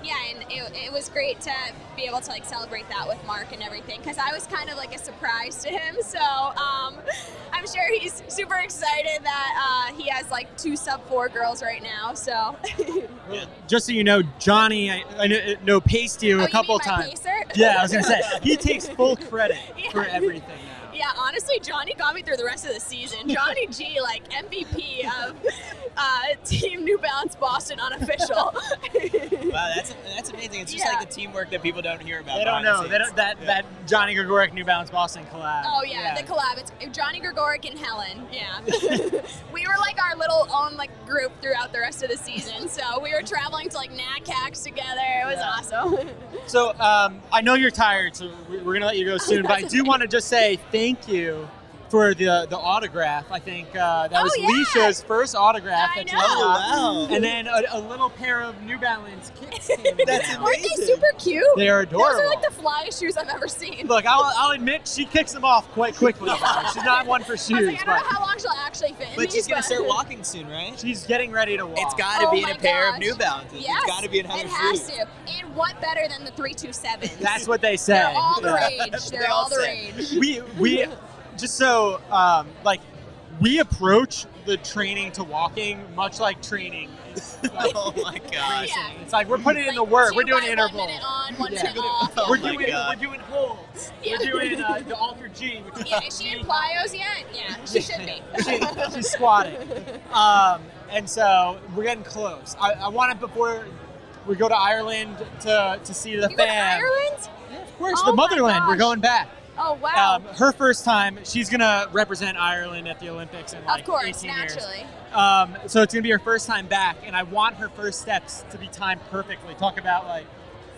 [SPEAKER 5] yeah, and it was great to be able to like celebrate that with Mark and everything, because I was kind of like a surprise to him. So I'm sure he's super excited that he has like 2 sub-4 girls right now. So
[SPEAKER 2] Just so you know, Johnny, I know paced you a couple
[SPEAKER 5] you mean my
[SPEAKER 2] times.
[SPEAKER 5] pacer?
[SPEAKER 2] Yeah, I was gonna say he takes full credit
[SPEAKER 5] Yeah.
[SPEAKER 2] for everything now.
[SPEAKER 5] Yeah, honestly, Johnny got me through the rest of the season. Johnny G, like MVP of Team New Balance Boston unofficial.
[SPEAKER 1] Wow, that's amazing. It's just
[SPEAKER 5] Yeah.
[SPEAKER 1] like the teamwork that people don't hear about.
[SPEAKER 2] They don't
[SPEAKER 1] behind
[SPEAKER 2] know.
[SPEAKER 1] the
[SPEAKER 2] They
[SPEAKER 1] scenes.
[SPEAKER 2] don't, that Johnny Gregoric New Balance Boston collab.
[SPEAKER 5] Oh yeah, the collab. It's Johnny Gregoric and Helen. Yeah, we were like our little own like group throughout the rest of the season. So we were traveling to like NACAX together. It was awesome.
[SPEAKER 2] So I know you're tired, so we're gonna let you go soon. But I do want to just say thank you for the autograph. I think that was
[SPEAKER 5] yeah.
[SPEAKER 2] Leisha's first autograph
[SPEAKER 5] I
[SPEAKER 2] that you
[SPEAKER 5] know.
[SPEAKER 2] got.
[SPEAKER 1] Oh, wow.
[SPEAKER 2] And then a little pair of New Balance kicks came
[SPEAKER 1] That's
[SPEAKER 2] down.
[SPEAKER 5] Aren't they
[SPEAKER 1] amazing.
[SPEAKER 5] super cute?
[SPEAKER 2] They are adorable.
[SPEAKER 5] Those are like the flyest shoes I've ever seen.
[SPEAKER 2] Look, I'll admit she kicks them off quite quickly. She's not one for
[SPEAKER 5] I was
[SPEAKER 2] shoes,
[SPEAKER 5] like, I don't
[SPEAKER 2] but
[SPEAKER 5] know how long she'll actually fit in
[SPEAKER 1] But she's
[SPEAKER 5] these,
[SPEAKER 1] gonna start walking soon, right?
[SPEAKER 2] she's getting ready to walk.
[SPEAKER 1] It's got to
[SPEAKER 5] Oh
[SPEAKER 1] be in
[SPEAKER 5] my
[SPEAKER 1] a pair of
[SPEAKER 5] gosh.
[SPEAKER 1] New Balances.
[SPEAKER 5] Yes,
[SPEAKER 1] It's got to be in
[SPEAKER 5] it
[SPEAKER 1] Hunter's
[SPEAKER 5] has
[SPEAKER 1] shoes.
[SPEAKER 5] to. And what better than the 327s?
[SPEAKER 2] That's what they say.
[SPEAKER 5] They're all the
[SPEAKER 2] Yeah.
[SPEAKER 5] rage.
[SPEAKER 1] That's what
[SPEAKER 5] They're
[SPEAKER 1] they
[SPEAKER 5] all
[SPEAKER 1] all
[SPEAKER 5] the
[SPEAKER 1] say.
[SPEAKER 5] rage.
[SPEAKER 2] We just so like we approach the training to walking much like training.
[SPEAKER 1] Oh my gosh.
[SPEAKER 5] Yeah.
[SPEAKER 2] It's like we're putting in the
[SPEAKER 5] Like,
[SPEAKER 2] work.
[SPEAKER 5] 2
[SPEAKER 2] We're doing
[SPEAKER 5] by 1
[SPEAKER 2] intervals.
[SPEAKER 5] minute on, 1
[SPEAKER 2] Yeah.
[SPEAKER 5] minute off.
[SPEAKER 1] Oh
[SPEAKER 2] We're
[SPEAKER 1] my
[SPEAKER 2] doing
[SPEAKER 1] God.
[SPEAKER 2] holds.
[SPEAKER 5] Yeah.
[SPEAKER 2] We're doing the Alter G. Which is
[SPEAKER 5] Yeah, is she in plyos yet? Yeah, she should be.
[SPEAKER 2] She's squatting. And so we're getting close. I want it before we go to Ireland to see the
[SPEAKER 5] You go to
[SPEAKER 2] fam.
[SPEAKER 5] Ireland?
[SPEAKER 2] Yeah, of course,
[SPEAKER 5] Oh
[SPEAKER 2] the
[SPEAKER 5] my
[SPEAKER 2] motherland. We're
[SPEAKER 5] gosh.
[SPEAKER 2] going back.
[SPEAKER 5] Oh, wow.
[SPEAKER 2] Her first time, she's gonna represent Ireland at the Olympics in like
[SPEAKER 5] of course,
[SPEAKER 2] 18 years.
[SPEAKER 5] naturally.
[SPEAKER 2] So it's gonna be her first time back, and I want her first steps to be timed perfectly. Talk about like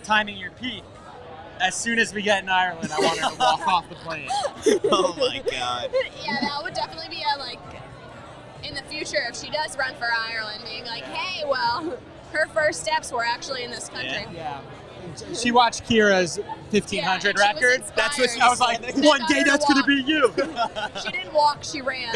[SPEAKER 2] timing your peak. As soon as we get in Ireland, I want her to walk off the plane.
[SPEAKER 1] Oh my god.
[SPEAKER 5] Yeah, that would definitely be a, like, in the future, if she does run for Ireland, being like, hey, well, her first steps were actually in this country.
[SPEAKER 2] Yeah. She watched Kira's 1500
[SPEAKER 5] Yeah, and she was
[SPEAKER 2] record.
[SPEAKER 5] inspired.
[SPEAKER 1] That's what she
[SPEAKER 2] I was like,
[SPEAKER 1] said.
[SPEAKER 2] one
[SPEAKER 5] She
[SPEAKER 2] day
[SPEAKER 5] better
[SPEAKER 2] that's gonna
[SPEAKER 5] walk.
[SPEAKER 2] be you.
[SPEAKER 5] She didn't walk, she ran.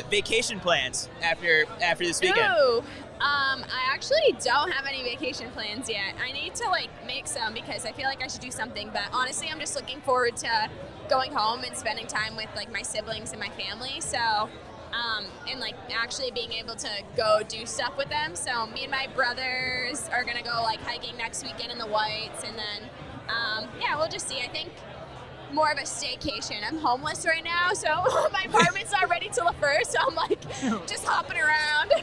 [SPEAKER 1] Vacation plans after this weekend.
[SPEAKER 5] Ooh, I actually don't have any vacation plans yet. I need to like make some because I feel like I should do something. But honestly, I'm just looking forward to going home and spending time with like my siblings and my family. So, and like actually being able to go do stuff with them. So me and my brothers are gonna go like hiking next weekend in the Whites, and then Yeah, we'll just see. I think more of a staycation. I'm homeless right now, so my apartment's not ready till the 1st, so I'm like just hopping around.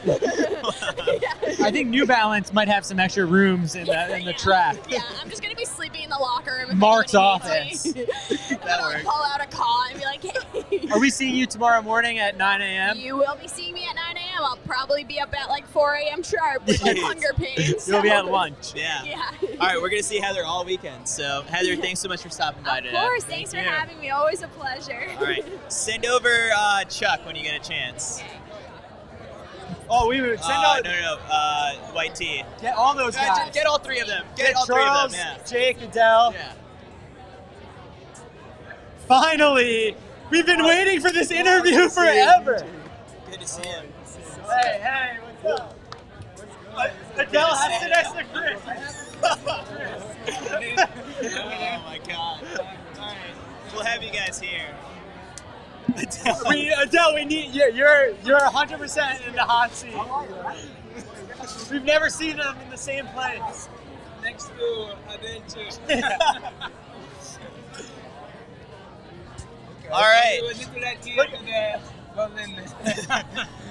[SPEAKER 2] I think New Balance might have some extra rooms in the track.
[SPEAKER 5] Yeah, I'm just gonna be sleeping in the locker room. If
[SPEAKER 2] Mark's
[SPEAKER 5] anybody
[SPEAKER 2] office.
[SPEAKER 5] needs me. I'm gonna pull out a call and be like, hey.
[SPEAKER 2] Are we seeing you tomorrow morning at 9 a.m.?
[SPEAKER 5] You will be seeing me at 9 a.m. I'll probably be up at like 4 a.m. sharp with like hunger pains.
[SPEAKER 2] You'll be at lunch.
[SPEAKER 1] Yeah.
[SPEAKER 5] Yeah.
[SPEAKER 1] All right, we're going to see Heather all weekend. So, Heather, thanks so much for stopping by today.
[SPEAKER 5] Of course. Thanks for having me. Always a pleasure.
[SPEAKER 1] All right. Send over Chuck when you get a chance.
[SPEAKER 2] Oh, we would send out.
[SPEAKER 1] No. White tea.
[SPEAKER 2] Get all those guys.
[SPEAKER 1] Get all three of them. Get all
[SPEAKER 2] Charles,
[SPEAKER 1] three of them,
[SPEAKER 2] Jake, Adele.
[SPEAKER 1] Yeah.
[SPEAKER 2] Finally, we've been waiting for this interview forever.
[SPEAKER 1] Good to see you.
[SPEAKER 2] Hey, what's up? Adele has to sit next to Chris.
[SPEAKER 1] Oh my God. All right. We'll have you guys here.
[SPEAKER 2] Adele, we need you. You're 100% in the hot seat. We've never seen them in the same place.
[SPEAKER 6] Next to Adventure.
[SPEAKER 1] All right.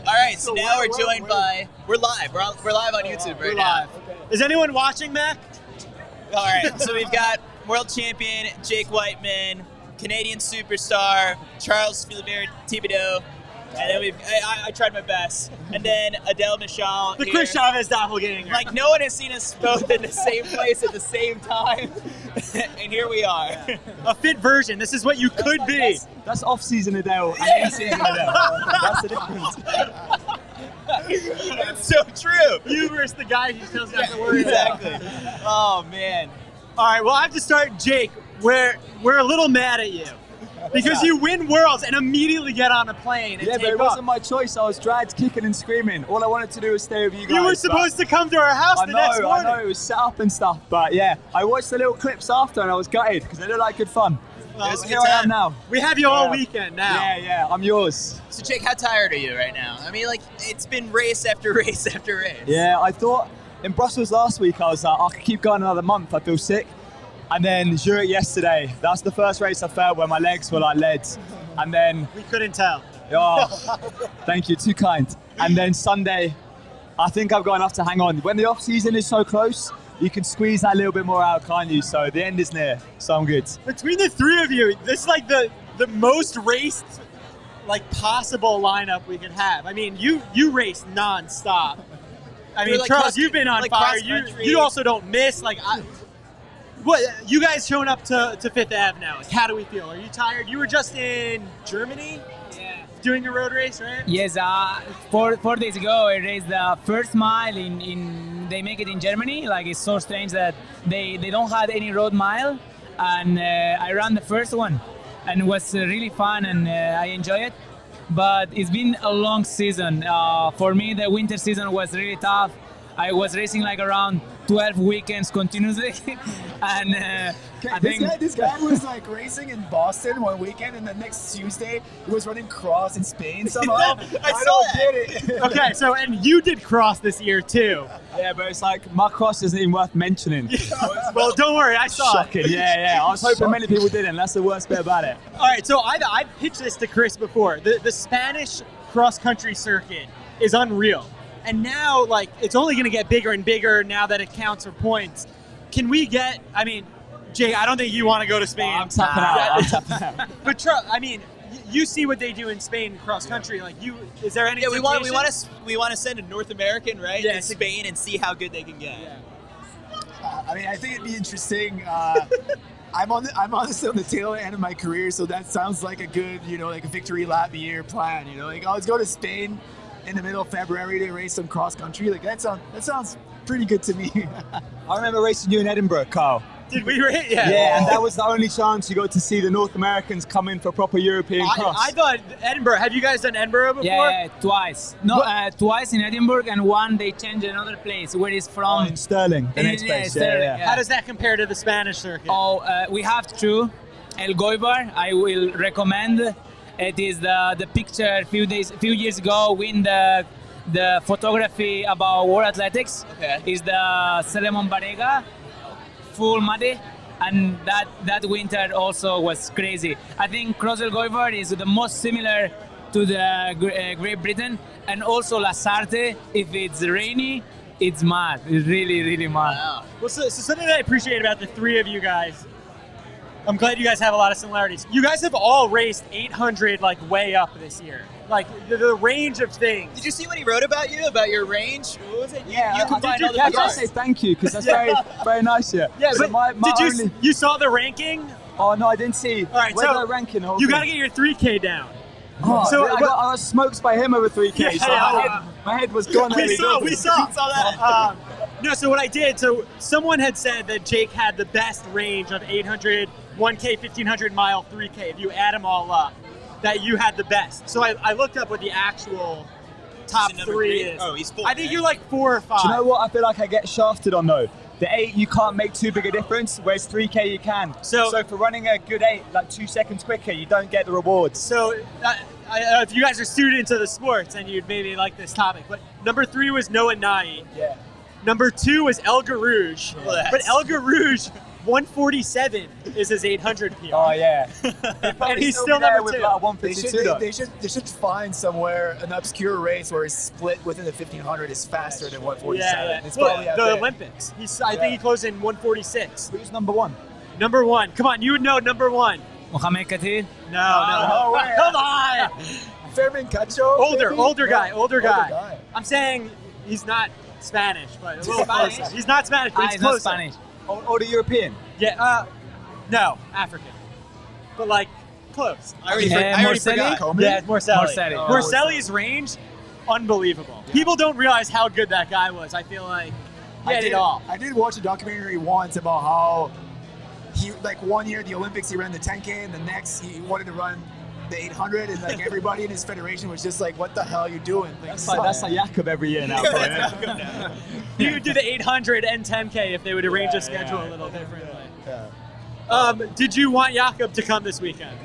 [SPEAKER 6] All
[SPEAKER 1] right. So now we're joined by. We're live. We're live on YouTube right now.
[SPEAKER 2] Is anyone watching, Mac?
[SPEAKER 1] All right. So we've got world champion Jake Whiteman, Canadian superstar Charles Philibert Thibodeau, and then I tried my best, and then Adele Michal.
[SPEAKER 2] The
[SPEAKER 1] here.
[SPEAKER 2] Chris Chavez doppelganger.
[SPEAKER 1] Like no one has seen us both in the same place at the same time, and here we are.
[SPEAKER 2] A fit version. This is what you could be.
[SPEAKER 7] That's off-season Adele and in-season Adele. That's the difference.
[SPEAKER 1] That's so true.
[SPEAKER 2] You versus the guy who still has to worry about.
[SPEAKER 1] Exactly. Oh man.
[SPEAKER 2] All right. Well, I have to start, Jake. We're a little mad at you because you win Worlds and immediately get on a plane and
[SPEAKER 7] Yeah,
[SPEAKER 2] take
[SPEAKER 7] but it
[SPEAKER 2] off.
[SPEAKER 7] wasn't my choice. I was dragged kicking and screaming. All I wanted to do was stay with you guys.
[SPEAKER 2] You were supposed to come to our house the next morning.
[SPEAKER 7] I know, it was set up and stuff. But yeah, I watched the little clips after and I was gutted because they looked like good fun.
[SPEAKER 1] It was a
[SPEAKER 7] Here
[SPEAKER 1] good
[SPEAKER 7] I am
[SPEAKER 1] time.
[SPEAKER 7] now.
[SPEAKER 2] We have you all weekend now.
[SPEAKER 7] Yeah, I'm yours.
[SPEAKER 1] So Jake, how tired are you right now? I mean, like it's been race after race after race.
[SPEAKER 7] Yeah, I thought in Brussels last week I was like, I could keep going another month. I feel sick. And then Zurich yesterday, that's the first race I felt where my legs were like lead. And then,
[SPEAKER 2] We couldn't tell.
[SPEAKER 7] oh, thank you, too kind. And then Sunday, I think I've got enough to hang on. When the off season is so close, you can squeeze that little bit more out, can't you? So the end is near, so I'm good.
[SPEAKER 2] Between the three of you, this is like the most raced like possible lineup we could have. I mean, you race nonstop. I mean,
[SPEAKER 1] like
[SPEAKER 2] Charles, you've been on
[SPEAKER 1] like
[SPEAKER 2] fire.
[SPEAKER 1] cross-country.
[SPEAKER 2] You also don't miss. What you guys showing up to Fifth Ave now? Like, how do we feel? Are you tired? You were just in Germany, doing a road race, right?
[SPEAKER 8] Yes, 4 days ago I raced the first mile in they make it in Germany. Like it's so strange that they don't have any road mile, and I ran the first one, and it was really fun and I enjoy it. But it's been a long season. For me, the winter season was really tough. I was racing like around 12 weekends continuously, and I think
[SPEAKER 9] This guy was like racing in Boston one weekend, and the next Tuesday he was running cross in Spain somehow.
[SPEAKER 1] I saw
[SPEAKER 9] don't
[SPEAKER 1] that.
[SPEAKER 9] get it.
[SPEAKER 2] Okay, so and you did cross this year too.
[SPEAKER 7] Yeah, but it's like my cross isn't even worth mentioning.
[SPEAKER 2] Well, don't worry, I saw it.
[SPEAKER 7] Shocking, yeah. I was hoping many people didn't. That's the worst bit about it.
[SPEAKER 2] All right, so I've pitched this to Chris before. The Spanish cross-country circuit is unreal. And now, like, it's only going to get bigger and bigger now that it counts for points. Can we get, I mean, Jay, I don't think you want to go to Spain.
[SPEAKER 7] I'm tapping out.
[SPEAKER 2] But, I mean, you see what they do in Spain cross-country. Like, is there any
[SPEAKER 1] Yeah, we want
[SPEAKER 2] temptation?
[SPEAKER 1] to send a North American right
[SPEAKER 2] Yeah,
[SPEAKER 1] to Spain and see how good they can get.
[SPEAKER 2] Yeah.
[SPEAKER 9] I mean, I think it'd be interesting. I'm honestly on the tail end of my career, so that sounds like a good, like a victory lap year plan. Like let's go to Spain in the middle of February to race some cross country. Like that sounds pretty good to me.
[SPEAKER 7] I remember racing you in Edinburgh, Carl.
[SPEAKER 2] Did we race? Yeah.
[SPEAKER 7] Yeah, and that was the only chance you got to see the North Americans come in for proper European cross.
[SPEAKER 2] I thought Edinburgh. Have you guys done Edinburgh before?
[SPEAKER 8] yeah, twice. No, twice in Edinburgh, and one they changed another place where it's from.
[SPEAKER 7] in Sterling, the next place.
[SPEAKER 8] Sterling,
[SPEAKER 7] Yeah.
[SPEAKER 2] How does that compare to the Spanish circuit?
[SPEAKER 8] Oh, we have two. El Goibar, I will recommend. It is the picture a few years ago win the photography about World Athletics.
[SPEAKER 1] Okay.
[SPEAKER 8] Is the Selemon Barega, full muddy, and that winter also was crazy. I think Crossel Goivard is the most similar to the Great Britain, and also Lasarte. If it's rainy, it's mad. It's really, really mad.
[SPEAKER 1] Wow.
[SPEAKER 2] Well, so something that I appreciate about the three of you guys, I'm glad you guys have a lot of similarities. You guys have all raced 800 like way up this year. Like the range of things.
[SPEAKER 1] Did you see what he wrote about you, about your range? What was it?
[SPEAKER 7] Yeah,
[SPEAKER 1] you combined all the
[SPEAKER 7] I just
[SPEAKER 1] parts.
[SPEAKER 7] say thank you because that's very, very nice here.
[SPEAKER 2] Yeah,
[SPEAKER 7] So
[SPEAKER 2] but
[SPEAKER 7] my
[SPEAKER 2] did
[SPEAKER 7] only,
[SPEAKER 2] you saw the ranking?
[SPEAKER 7] Oh no, I didn't see.
[SPEAKER 2] All right,
[SPEAKER 7] Where's
[SPEAKER 2] so
[SPEAKER 7] the ranking? The whole
[SPEAKER 2] you
[SPEAKER 7] thing?
[SPEAKER 2] got to get your 3K down.
[SPEAKER 7] Oh,
[SPEAKER 2] so
[SPEAKER 7] I was smoked by him over 3K.
[SPEAKER 2] Yeah,
[SPEAKER 7] so
[SPEAKER 2] yeah.
[SPEAKER 7] my head was gone.
[SPEAKER 2] We saw
[SPEAKER 1] that.
[SPEAKER 2] No, so what I did, so someone had said that Jake had the best range of 800, 1K, 1500 mile, 3K. If you add them all up, that you had the best. So I looked up what the actual top
[SPEAKER 1] Is it number
[SPEAKER 2] three
[SPEAKER 1] three?
[SPEAKER 2] is.
[SPEAKER 1] Oh, he's four,
[SPEAKER 2] I think
[SPEAKER 1] right?
[SPEAKER 2] you're like 4 or 5.
[SPEAKER 7] Do you know what I feel like I get shafted on though? The 8 you can't make too big a difference, whereas 3K you can.
[SPEAKER 2] So
[SPEAKER 7] for running a good 8, like 2 seconds quicker, you don't get the rewards.
[SPEAKER 2] So if you guys are students of the sports, then you'd maybe like this topic. But number 3 was Noah Nai.
[SPEAKER 7] Yeah.
[SPEAKER 2] Number 2 was El Garouge.
[SPEAKER 1] Well,
[SPEAKER 2] But El Garouge, 147 is his 800 PR.
[SPEAKER 7] Oh yeah.
[SPEAKER 2] And he's still
[SPEAKER 7] there
[SPEAKER 2] number
[SPEAKER 7] with
[SPEAKER 2] 2.
[SPEAKER 7] like
[SPEAKER 9] They
[SPEAKER 7] 152
[SPEAKER 9] should,
[SPEAKER 7] though.
[SPEAKER 9] they should find somewhere an obscure race where his split within the 1500 is faster than 147.
[SPEAKER 2] Yeah.
[SPEAKER 9] It's
[SPEAKER 2] Well,
[SPEAKER 9] probably out
[SPEAKER 2] the
[SPEAKER 9] there.
[SPEAKER 2] Olympics. I think he closed in 146.
[SPEAKER 7] Who's number 1?
[SPEAKER 2] Number 1. Come on, you would know number 1.
[SPEAKER 8] Mohamed Katir.
[SPEAKER 2] No.
[SPEAKER 9] wait.
[SPEAKER 2] Come on.
[SPEAKER 9] Fermin Cacho.
[SPEAKER 2] Older guy.
[SPEAKER 9] Older guy.
[SPEAKER 2] I'm saying he's not Spanish, but a little
[SPEAKER 8] Spanish?
[SPEAKER 2] closer. He's not Spanish, but he's
[SPEAKER 8] He's not
[SPEAKER 2] close.
[SPEAKER 8] Spanish.
[SPEAKER 7] Or the European?
[SPEAKER 2] Yeah. No, African. But like close.
[SPEAKER 1] I already forgot.
[SPEAKER 9] Comey?
[SPEAKER 2] Yeah, it's Morcelli.
[SPEAKER 8] Morcelli. Oh,
[SPEAKER 2] Morcelli's range, unbelievable. People don't realize how good that guy was. I feel like he had it all.
[SPEAKER 9] I did watch a documentary once about how he, like, one year at the Olympics he ran the 10K, and the next he wanted to run the 800, and like everybody in his federation was just like, "What the hell are you doing?" Like,
[SPEAKER 7] That's like Jakob every year now.
[SPEAKER 2] He would do the 800 and 10K if they would arrange a schedule a little differently. Did you want Jakob to come this weekend?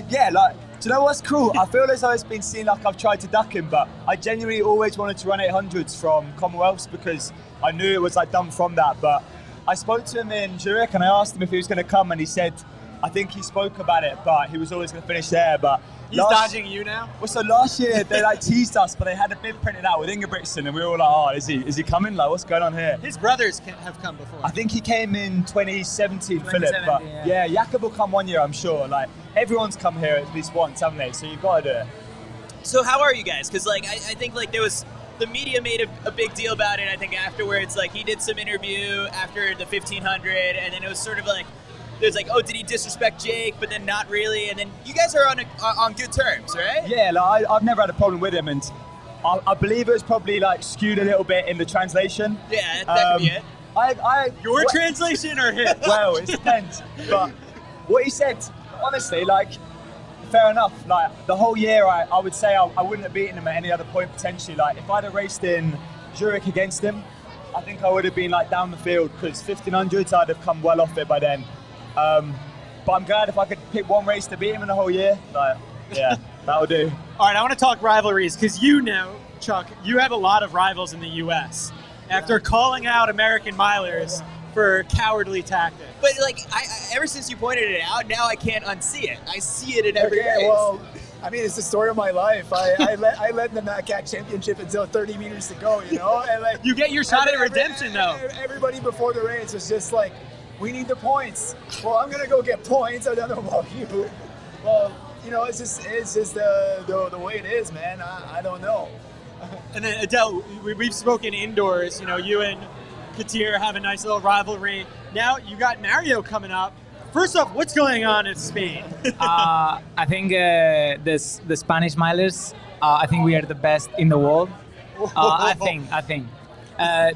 [SPEAKER 7] Yeah, like, do you know what's cool? I feel as though it's been seen like I've tried to duck him, but I genuinely always wanted to run 800s from Commonwealths because I knew it was like done from that. But I spoke to him in Zurich and I asked him if he was going to come, and he said, I think he spoke about it, but he was always going to finish there. But
[SPEAKER 2] He's dodging you now?
[SPEAKER 7] Well, so last year they like teased us, but they had a bid printed out with Ingebrigtsen, and we were all like, "Oh, is he coming? Like, what's going on here?"
[SPEAKER 2] His brothers have come before.
[SPEAKER 7] I think he came in 2017, Philip. But
[SPEAKER 8] 2017,
[SPEAKER 7] yeah, Jakob will come one year, I'm sure. Like, everyone's come here at least once, haven't they? So you've got to do it.
[SPEAKER 1] So how are you guys? Because like I think like there was the media made a big deal about it. I think afterwards, like he did some interview after the 1500, and then it was sort of like there's like, oh, did he disrespect Jake? But then not really. And then you guys are on good terms, right?
[SPEAKER 7] Yeah, like I've never had a problem with him, and I believe it was probably like skewed a little bit in the translation.
[SPEAKER 1] Yeah, that could be it.
[SPEAKER 2] Your translation or his?
[SPEAKER 7] Well, it depends. But what he said, honestly, like, fair enough. Like, the whole year, I would say I wouldn't have beaten him at any other point potentially. Like, if I'd have raced in Zurich against him, I think I would have been like down the field because 1500s, I'd have come well off it by then. But I'm glad if I could pick one race to beat him in the whole year. Like, yeah, that'll do.
[SPEAKER 2] All right, I want to talk rivalries because you know, Chuck, you have a lot of rivals in the U.S. After calling out American milers for cowardly tactics.
[SPEAKER 1] But like, I ever since you pointed it out, now I can't unsee it. I see it in every race.
[SPEAKER 9] Well, I mean, it's the story of my life. I led the NACAC championship until 30 meters to go, you know? And like,
[SPEAKER 2] you get your shot at redemption, though.
[SPEAKER 9] Everybody before the race was just like, we need the points. Well, I'm going to go get points. I don't know about you. Well, you know, it's just the way it is, man. I don't know.
[SPEAKER 2] And then, Adele, we've spoken indoors. You know, you and Katir have a nice little rivalry. Now you got Mario coming up. First off, what's going on in Spain?
[SPEAKER 8] I think the Spanish milers, I think we are the best in the world. I think.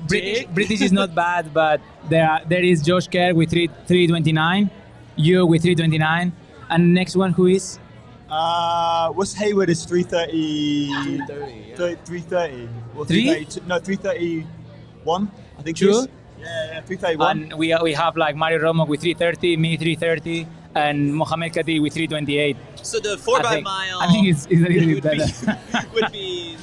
[SPEAKER 8] British is not bad, but there is Josh Kerr with 329, you with 329, and next one who is?
[SPEAKER 7] What's Hayward is 330. 330. Or 332. No, 331. I think.
[SPEAKER 8] True.
[SPEAKER 7] Yeah, 331.
[SPEAKER 8] And we have like Mario Romo with 330, me 330, and Mohamed Katir with 328.
[SPEAKER 1] So the 4x mile.
[SPEAKER 8] I think it's a little bit better.
[SPEAKER 1] would be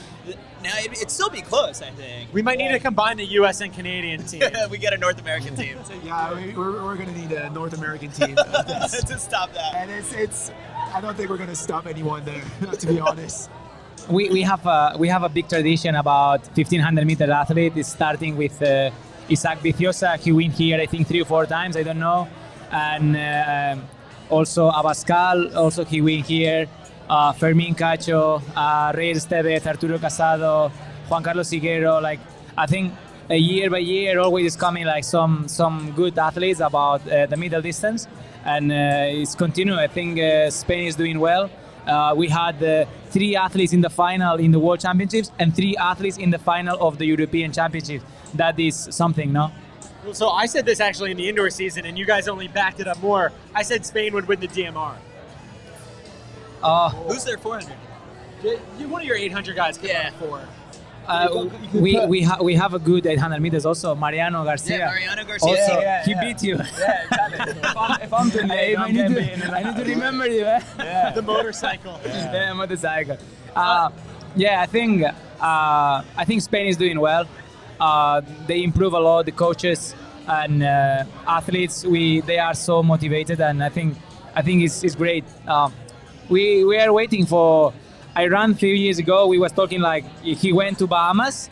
[SPEAKER 1] now, it'd still be close, I think.
[SPEAKER 2] We might need to combine the U.S. and Canadian team.
[SPEAKER 1] We got a North American team.
[SPEAKER 9] Yeah, we're going to need a North American team
[SPEAKER 1] to stop that.
[SPEAKER 9] And it's I don't think we're going to stop anyone there, to be honest.
[SPEAKER 8] We have a big tradition about 1500-meter athlete. It's starting with Isaac Viciosa. He win here, I think, 3 or 4 times. I don't know. And also Abascal. Also he win here. Fermín Cacho, Rey Estevez, Arturo Casado, Juan Carlos Higuero. Like, I think year by year always is coming like some good athletes about the middle distance, and it's continue. I think Spain is doing well. We had 3 athletes in the final in the World Championships and 3 athletes in the final of the European Championships. That is something, no?
[SPEAKER 2] So I said this actually in the indoor season, and you guys only backed it up more. I said Spain would win the DMR.
[SPEAKER 1] Who's their 400?
[SPEAKER 2] One of your 800 guys could run 4.
[SPEAKER 8] We have a good 800 meters also. Mariano Garcia.
[SPEAKER 1] Yeah, Mariano Garcia.
[SPEAKER 8] Also,
[SPEAKER 7] Yeah,
[SPEAKER 8] he beat you.
[SPEAKER 7] Yeah, exactly. if I'm doing the 8,
[SPEAKER 8] I need to remember you.
[SPEAKER 7] Yeah.
[SPEAKER 2] The motorcycle.
[SPEAKER 8] Yeah, motorcycle. I think Spain is doing well. They improve a lot. The coaches and athletes, they are so motivated, and I think it's great. We are waiting for. I ran a few years ago. We was talking like he went to Bahamas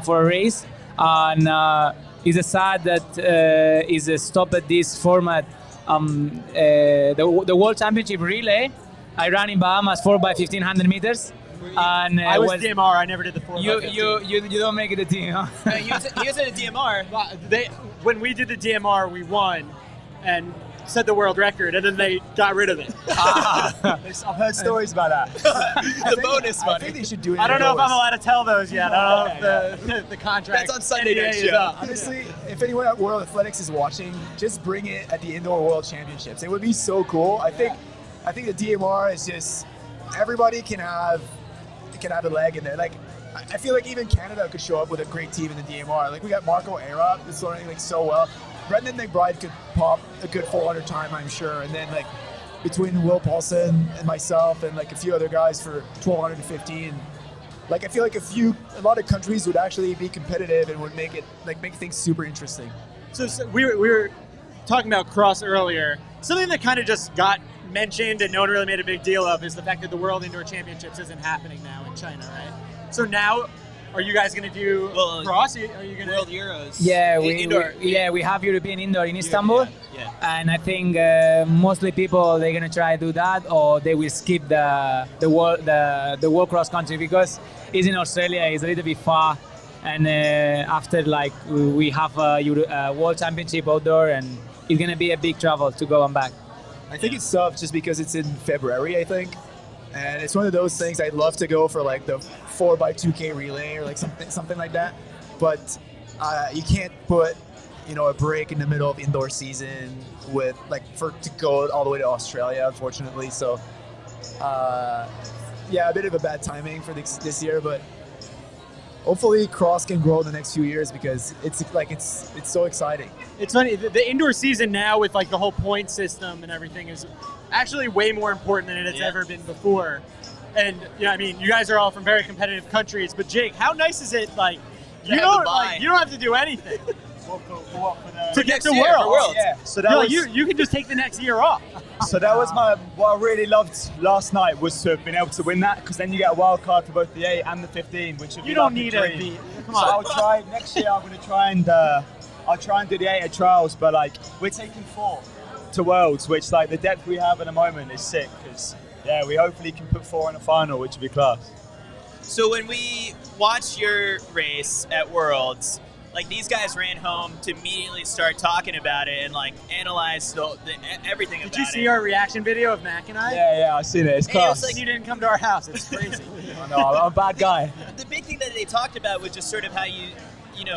[SPEAKER 8] for a race, and it's sad that is stopped at this format. The World Championship relay. I ran in Bahamas 4x1500 meters. And
[SPEAKER 2] I was DMR. I never did the 4x15.
[SPEAKER 8] You don't make it a team, huh?
[SPEAKER 1] He was in a DMR.
[SPEAKER 2] When we did the DMR, we won and set the world record, and then they got rid of it.
[SPEAKER 7] I've heard stories about that.
[SPEAKER 1] The bonus money.
[SPEAKER 9] I think they should do it.
[SPEAKER 2] I don't know if I'm
[SPEAKER 9] indoors.
[SPEAKER 2] allowed to tell those yet. I don't know if the contract.
[SPEAKER 1] That's on Sunday
[SPEAKER 2] NDA
[SPEAKER 1] next
[SPEAKER 2] is
[SPEAKER 1] show.
[SPEAKER 2] up.
[SPEAKER 9] Honestly, if anyone at World Athletics is watching, just bring it at the Indoor World Championships. It would be so cool. I think the DMR is just everybody can have a leg in there. Like, I feel like even Canada could show up with a great team in the DMR. Like, we got Marco Arop that's learning like so well. Brendan McBride could pop a good 400 time, I'm sure. And then like between Will Paulson and myself and like a few other guys for 1200 and 15, like I feel like a lot of countries would actually be competitive and would make things super interesting.
[SPEAKER 2] So we were talking about cross earlier. Something that kind of just got mentioned and no one really made a big deal of is the fact that the World Indoor Championships isn't happening now in China, right? So now, are you guys going to do cross? Are you going to
[SPEAKER 1] World Euros?
[SPEAKER 8] Yeah,
[SPEAKER 1] Indoor.
[SPEAKER 8] we have European Indoor in Istanbul.
[SPEAKER 1] Yeah.
[SPEAKER 8] And I think mostly people they're gonna try to do that, or they will skip the world cross country because it's in Australia. It's a little bit far, and after like we have a world championship outdoor, and it's gonna be a big travel to go and back.
[SPEAKER 9] I think it's tough just because it's in February, I think. And it's one of those things I'd love to go for like the 4x2K relay or like something like that. But you can't put, a break in the middle of indoor season to go all the way to Australia, unfortunately. So a bit of a bad timing for this year, but hopefully cross can grow in the next few years because it's so exciting.
[SPEAKER 2] It's funny, the indoor season now with like the whole point system and everything is actually way more important than it's ever been before. And you guys are all from very competitive countries, but Jake, how nice is it you don't have to do anything to get to Worlds.
[SPEAKER 7] Yeah. So that was,
[SPEAKER 2] you can just take the next year off.
[SPEAKER 7] So that was what I really loved last night was to have been able to win that, because then you get a wild card for both the 8 and the 15, which would be
[SPEAKER 2] You don't
[SPEAKER 7] like
[SPEAKER 2] need
[SPEAKER 7] a
[SPEAKER 2] a
[SPEAKER 7] dream.
[SPEAKER 2] beat. Come
[SPEAKER 7] So
[SPEAKER 2] on.
[SPEAKER 7] I'll try next year. I'm going to try and I'll try and do the 8 at trials, but we're taking 4 to Worlds, which the depth we have at the moment is sick. Because we hopefully can put 4 in a final, which would be class.
[SPEAKER 1] So when we watched your race at Worlds, these guys ran home to immediately start talking about it and analyze everything about it.
[SPEAKER 2] Did you see our reaction video of Mac and I?
[SPEAKER 7] Yeah, I've seen it. It's
[SPEAKER 2] It
[SPEAKER 7] class.
[SPEAKER 2] was like you didn't come to our house. It's crazy.
[SPEAKER 7] I know, I'm a bad guy.
[SPEAKER 1] The big thing that they talked about was just sort of how you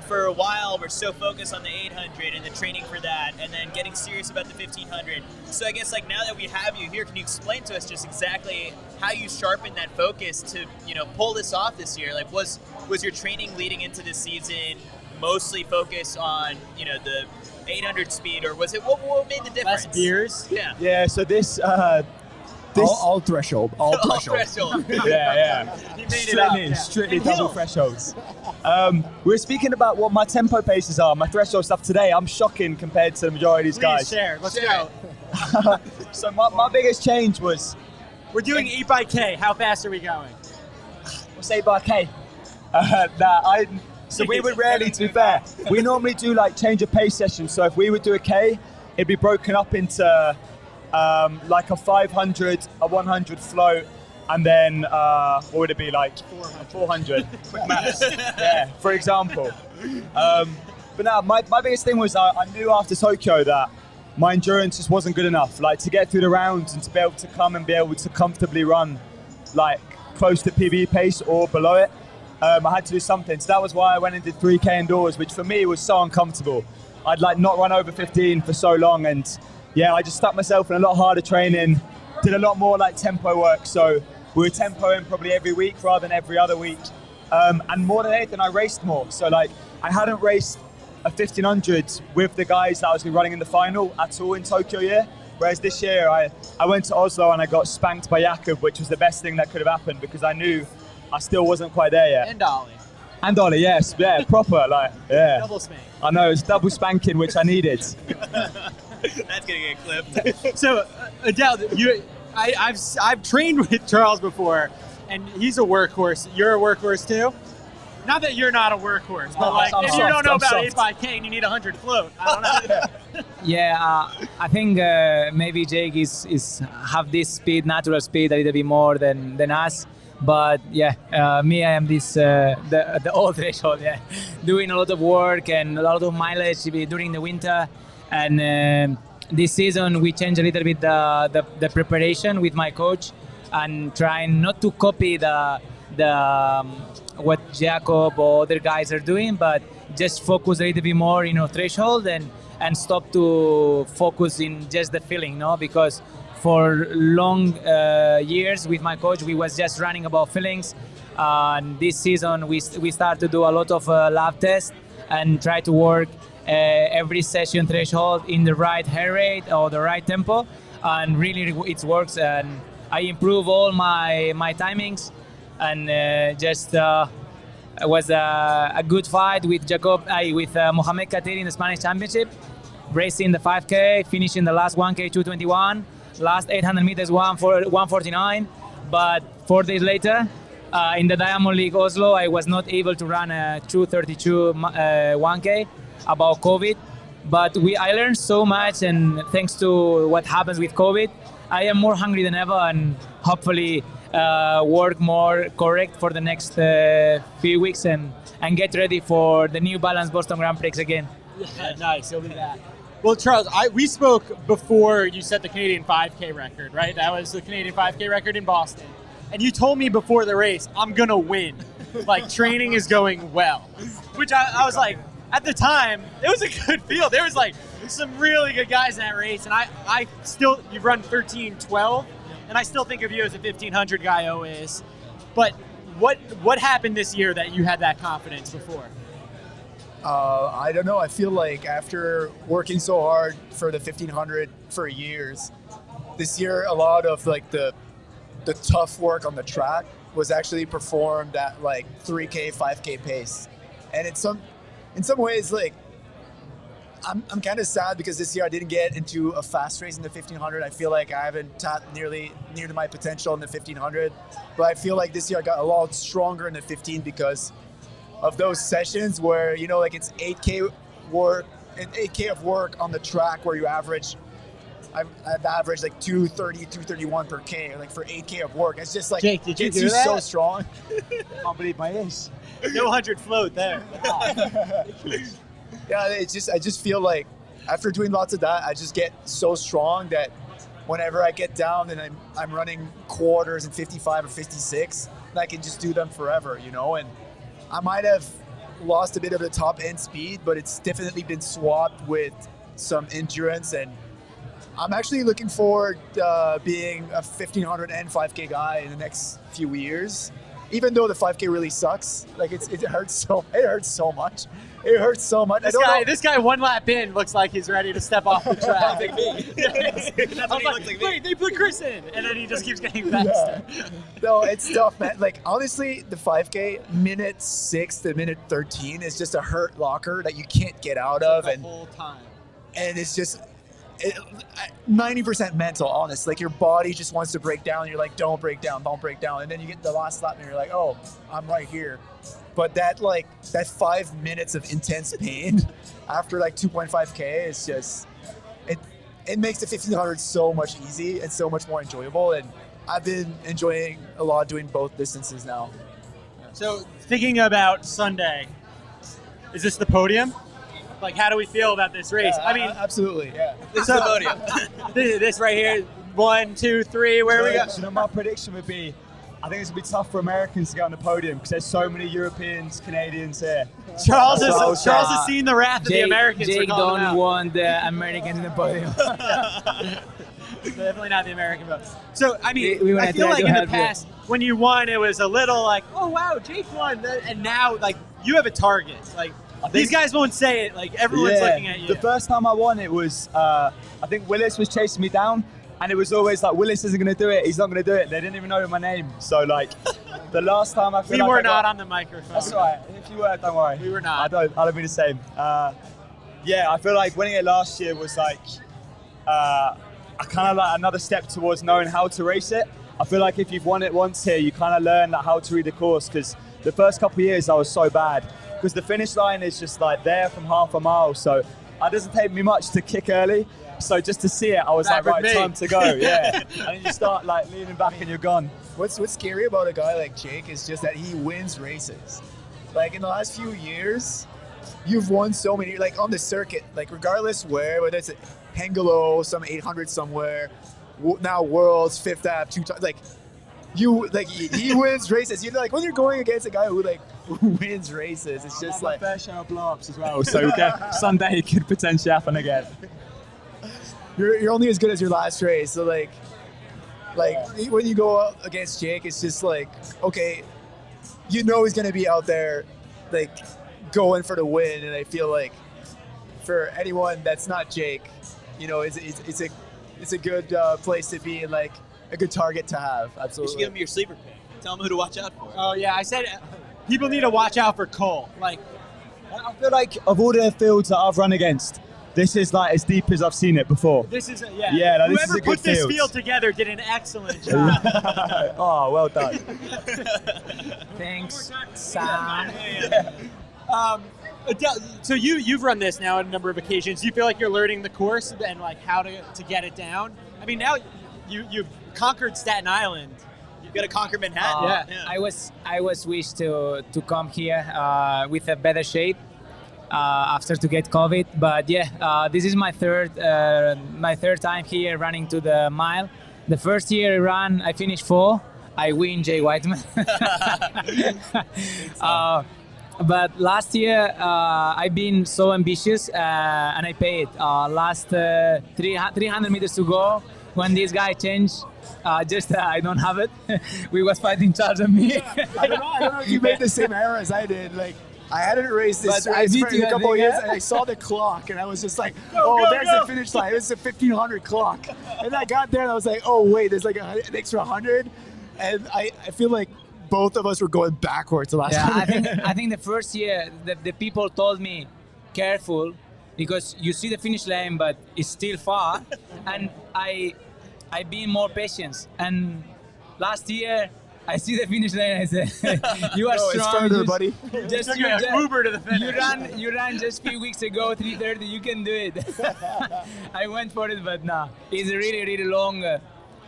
[SPEAKER 1] for a while we're so focused on the 800 and the training for that, and then getting serious about the 1500. So I guess now that we have you here, can you explain to us just exactly how you sharpened that focus to pull this off this year? Was your training leading into the season mostly focused on the 800 speed, or was it what made the difference?
[SPEAKER 2] Less beers.
[SPEAKER 1] Yeah.
[SPEAKER 7] Yeah, so this
[SPEAKER 9] All threshold. All threshold.
[SPEAKER 7] Yeah.
[SPEAKER 2] He made it up.
[SPEAKER 7] Strictly
[SPEAKER 2] And
[SPEAKER 7] double
[SPEAKER 2] Hill.
[SPEAKER 7] thresholds. We were speaking about what my tempo paces are, my threshold stuff today. I'm shocking compared to the majority of these
[SPEAKER 2] Please
[SPEAKER 7] guys.
[SPEAKER 2] share. Let's go.
[SPEAKER 7] So my biggest change was,
[SPEAKER 2] We're doing 8 by K. How fast are we going?
[SPEAKER 7] what's 8 by K? So we would rarely, to be fair, we normally do like change of pace sessions. So if we would do a K, it'd be broken up into like a 500, a 100 float, and then what would it be like? 400. Quick maths. Yeah, for example. But now my biggest thing was I knew after Tokyo that my endurance just wasn't good enough. Like to get through the rounds and to be able to come and be able to comfortably run like close to PB pace or below it. I had to do something. So that was why I went and did 3K indoors, which for me was so uncomfortable. I'd like not run over 15 for so long, and yeah, I just stuck myself in a lot harder training, did a lot more like tempo work. So we were tempoing probably every week rather than every other week. And more than anything, I raced more. So like I hadn't raced a 1500 with the guys that I was running in the final at all in Tokyo year. Whereas this year I went to Oslo and I got spanked by Jakob, which was the best thing that could have happened because I knew I still wasn't quite there yet.
[SPEAKER 2] And Ollie.
[SPEAKER 7] Yes, yeah, proper, like, yeah.
[SPEAKER 2] Double spank.
[SPEAKER 7] I know, it's double spanking, which I needed.
[SPEAKER 1] That's gonna get clipped.
[SPEAKER 2] So, Adele, I've trained with Charles before, and he's a workhorse. You're a workhorse too? Not that you're not a workahorse, but like
[SPEAKER 7] I'm
[SPEAKER 2] if
[SPEAKER 7] soft,
[SPEAKER 2] you don't know
[SPEAKER 7] I'm
[SPEAKER 2] about
[SPEAKER 7] soft.
[SPEAKER 2] 8 by K and you need 100 float, I don't know.
[SPEAKER 8] Yeah, I think maybe Jake is have this speed, natural speed, a little bit more than us. But yeah, me, I am this the old threshold. Yeah, doing a lot of work and a lot of mileage during the winter. And this season we changed a little bit the preparation with my coach and trying not to copy the what Jakob or other guys are doing, but just focus a little bit more, threshold and stop to focus in just the feeling, because for long years with my coach, we was just running about feelings. And this season, we start to do a lot of lab tests and try to work every session threshold in the right heart rate or the right tempo. And really, it works. And I improve all my timings. And it was a good fight with Mohamed Katir in the Spanish Championship, racing the 5K, finishing the last 1K 221. Last 800 meters 149, but 4 days later in the Diamond League Oslo I was not able to run a 232 1K about COVID, but I learned so much, and thanks to what happens with COVID I am more hungry than ever and hopefully work more correct for the next few weeks and get ready for the New Balance Boston Grand Prix again.
[SPEAKER 2] Yeah, nice, you'll do that. Well, Charles, we spoke before you set the Canadian 5K record, right? That was the Canadian 5K record in Boston. And you told me before the race, I'm going to win. Like, training is going well. Which I was like, at the time, it was a good field. There was, like, some really good guys in that race. And I still, you've run 13:12, and I still think of you as a 1,500 guy always. But what happened this year that you had that confidence before?
[SPEAKER 9] I don't know. I feel like after working so hard for the 1500 for years, this year a lot of like the tough work on the track was actually performed at like 3K, 5K pace. And in some ways, like I'm kind of sad because this year I didn't get into a fast race in the 1500. I feel like I haven't tapped near to my potential in the 1500. But I feel like this year I got a lot stronger in the 15 because of those sessions where, like it's 8K work and 8K of work on the track where you average, I've averaged like 230, 231 per K, like for 8K of work. It's just like,
[SPEAKER 2] Jake, did you
[SPEAKER 9] gets
[SPEAKER 2] do
[SPEAKER 9] you
[SPEAKER 2] that?
[SPEAKER 9] so strong. I can't believe my ears.
[SPEAKER 2] No 100 float there.
[SPEAKER 9] Yeah, I just feel like after doing lots of that, I just get so strong that whenever I get down and I'm running quarters and 55 or 56, I can just do them forever, and I might have lost a bit of the top end speed, but it's definitely been swapped with some endurance, and I'm actually looking forward being a 1500 and 5K guy in the next few years. even though the 5K really sucks, like it hurts so much. It hurts so much.
[SPEAKER 2] This guy 1 lap in looks like he's ready to step off the track.
[SPEAKER 1] Like me. That's what he looks like.
[SPEAKER 2] Wait, they put Chris in, and then he just keeps getting faster.
[SPEAKER 9] No, it's tough, man. Like honestly, the 5K minute 6 to minute 13 is just a hurt locker that you can't get out of,
[SPEAKER 2] The whole time.
[SPEAKER 9] and it's just 90% mental, honest. Like your body just wants to break down. You're like, don't break down, and then you get the last lap, and you're like, oh, I'm right here. But that 5 minutes of intense pain after like 2.5K is just it makes the 1500 so much easy and so much more enjoyable. And I've been enjoying a lot doing both distances now.
[SPEAKER 2] So thinking about Sunday, is this the podium? Like, how do we feel about this race?
[SPEAKER 9] Yeah,
[SPEAKER 2] I mean,
[SPEAKER 9] absolutely, yeah.
[SPEAKER 1] This is the podium.
[SPEAKER 2] this right here, 1, 2, 3. Where we go?
[SPEAKER 7] So my prediction would be, I think it's going to be tough for Americans to get on the podium because there's so many Europeans, Canadians here.
[SPEAKER 2] Charles has seen the wrath of the Americans.
[SPEAKER 8] Jake
[SPEAKER 2] for calling him
[SPEAKER 8] don't
[SPEAKER 2] out.
[SPEAKER 8] want the Americans in the podium.
[SPEAKER 2] Definitely not the American vote. So, I mean,
[SPEAKER 8] We
[SPEAKER 2] I
[SPEAKER 8] wanna
[SPEAKER 2] feel
[SPEAKER 8] try
[SPEAKER 2] like
[SPEAKER 8] to
[SPEAKER 2] in the
[SPEAKER 8] help you.
[SPEAKER 2] past, when you won, it was a little like, oh, wow, Jake won. And now, like, you have a target. Like, these guys won't say it. Like, everyone's looking at you.
[SPEAKER 7] The first time I won, it was, I think Willis was chasing me down. And it was always like, Willis isn't going to do it. He's not going to do it. They didn't even know my name. So, like, the last time I feel
[SPEAKER 2] We
[SPEAKER 7] like
[SPEAKER 2] were
[SPEAKER 7] I
[SPEAKER 2] not
[SPEAKER 7] got,
[SPEAKER 2] on the microphone.
[SPEAKER 7] That's all right. If you were, don't worry.
[SPEAKER 2] We were not.
[SPEAKER 7] I don't be the same. Yeah, I feel like winning it last year was like, I kind of like another step towards knowing how to race it. I feel like if you've won it once here, you kind of learn like, how to read the course. Because the first couple of years I was so bad. Because the finish line is just like there from half a mile. So it doesn't take me much to kick early. So just to see it, I was like, right, time to go. Yeah. And then you start like leaning back and you're gone.
[SPEAKER 9] What's scary about a guy like Jake is just that he wins races. Like in the last few years, you've won so many, like on the circuit, like regardless whether it's Hengelo, some 800 somewhere, now Worlds, Fifth Ave, 2 times, like he wins races. You're like when you're going against a guy who wins races, it's just like
[SPEAKER 7] fair share of blow-ups as well. So Sunday it could potentially happen again.
[SPEAKER 9] You're only as good as your last race. So like when you go out against Jake, it's just like, okay, you know he's gonna be out there like going for the win. And I feel like for anyone that's not Jake, you know, it's a good place to be and like a good target to have.
[SPEAKER 1] You
[SPEAKER 9] Absolutely.
[SPEAKER 1] should give him your sleeper pick. Tell him who to watch out for.
[SPEAKER 2] Oh, yeah. I said people need to watch out for Cole. Like,
[SPEAKER 7] I feel like of all the fields that I've run against, this is like as deep as I've seen it before.
[SPEAKER 2] this is,
[SPEAKER 7] Yeah, no, this
[SPEAKER 2] whoever
[SPEAKER 7] is a good
[SPEAKER 2] put this
[SPEAKER 7] field.
[SPEAKER 2] field together did an excellent job.
[SPEAKER 7] Oh, well done.
[SPEAKER 8] Thanks, Sam.
[SPEAKER 2] Adele, so you've run this now on a number of occasions. Do you feel like you're learning the course and like how to get it down? I mean, now you've conquered Staten Island.
[SPEAKER 1] You've got to conquer Manhattan.
[SPEAKER 8] I was wished to come here with a better shape after to get COVID, but this is my third time here running to the mile. The first year I ran, I finished 4. I win Jay Whiteman. But last year I've been so ambitious and I paid. Last 300 meters to go, when this guy changed, I don't have it. We was fighting Charles and me.
[SPEAKER 9] I don't know if you made the same error as I did. Like I hadn't raced this
[SPEAKER 8] But I
[SPEAKER 9] race
[SPEAKER 8] beat
[SPEAKER 9] for
[SPEAKER 8] you,
[SPEAKER 9] a
[SPEAKER 8] I
[SPEAKER 9] couple of
[SPEAKER 8] think,
[SPEAKER 9] years,
[SPEAKER 8] yeah?
[SPEAKER 9] and I saw the clock, and I was just like,
[SPEAKER 2] go,
[SPEAKER 9] there's
[SPEAKER 2] go.
[SPEAKER 9] the finish line. It was a 1500 clock, and I got there, and I was like, oh wait, there's like an extra 100, and I feel like both of us were going backwards the last time.
[SPEAKER 8] I think the first year the people told me, careful, because you see the finish line, but it's still far, and I been more patient. And last year I see the finish line. I said, "You are
[SPEAKER 9] No, it's
[SPEAKER 8] strong,
[SPEAKER 9] further, buddy."
[SPEAKER 2] Took you an Uber to the finish.
[SPEAKER 8] You ran just a few weeks ago, 3:30. You can do it. I went for it, but nah, it's a really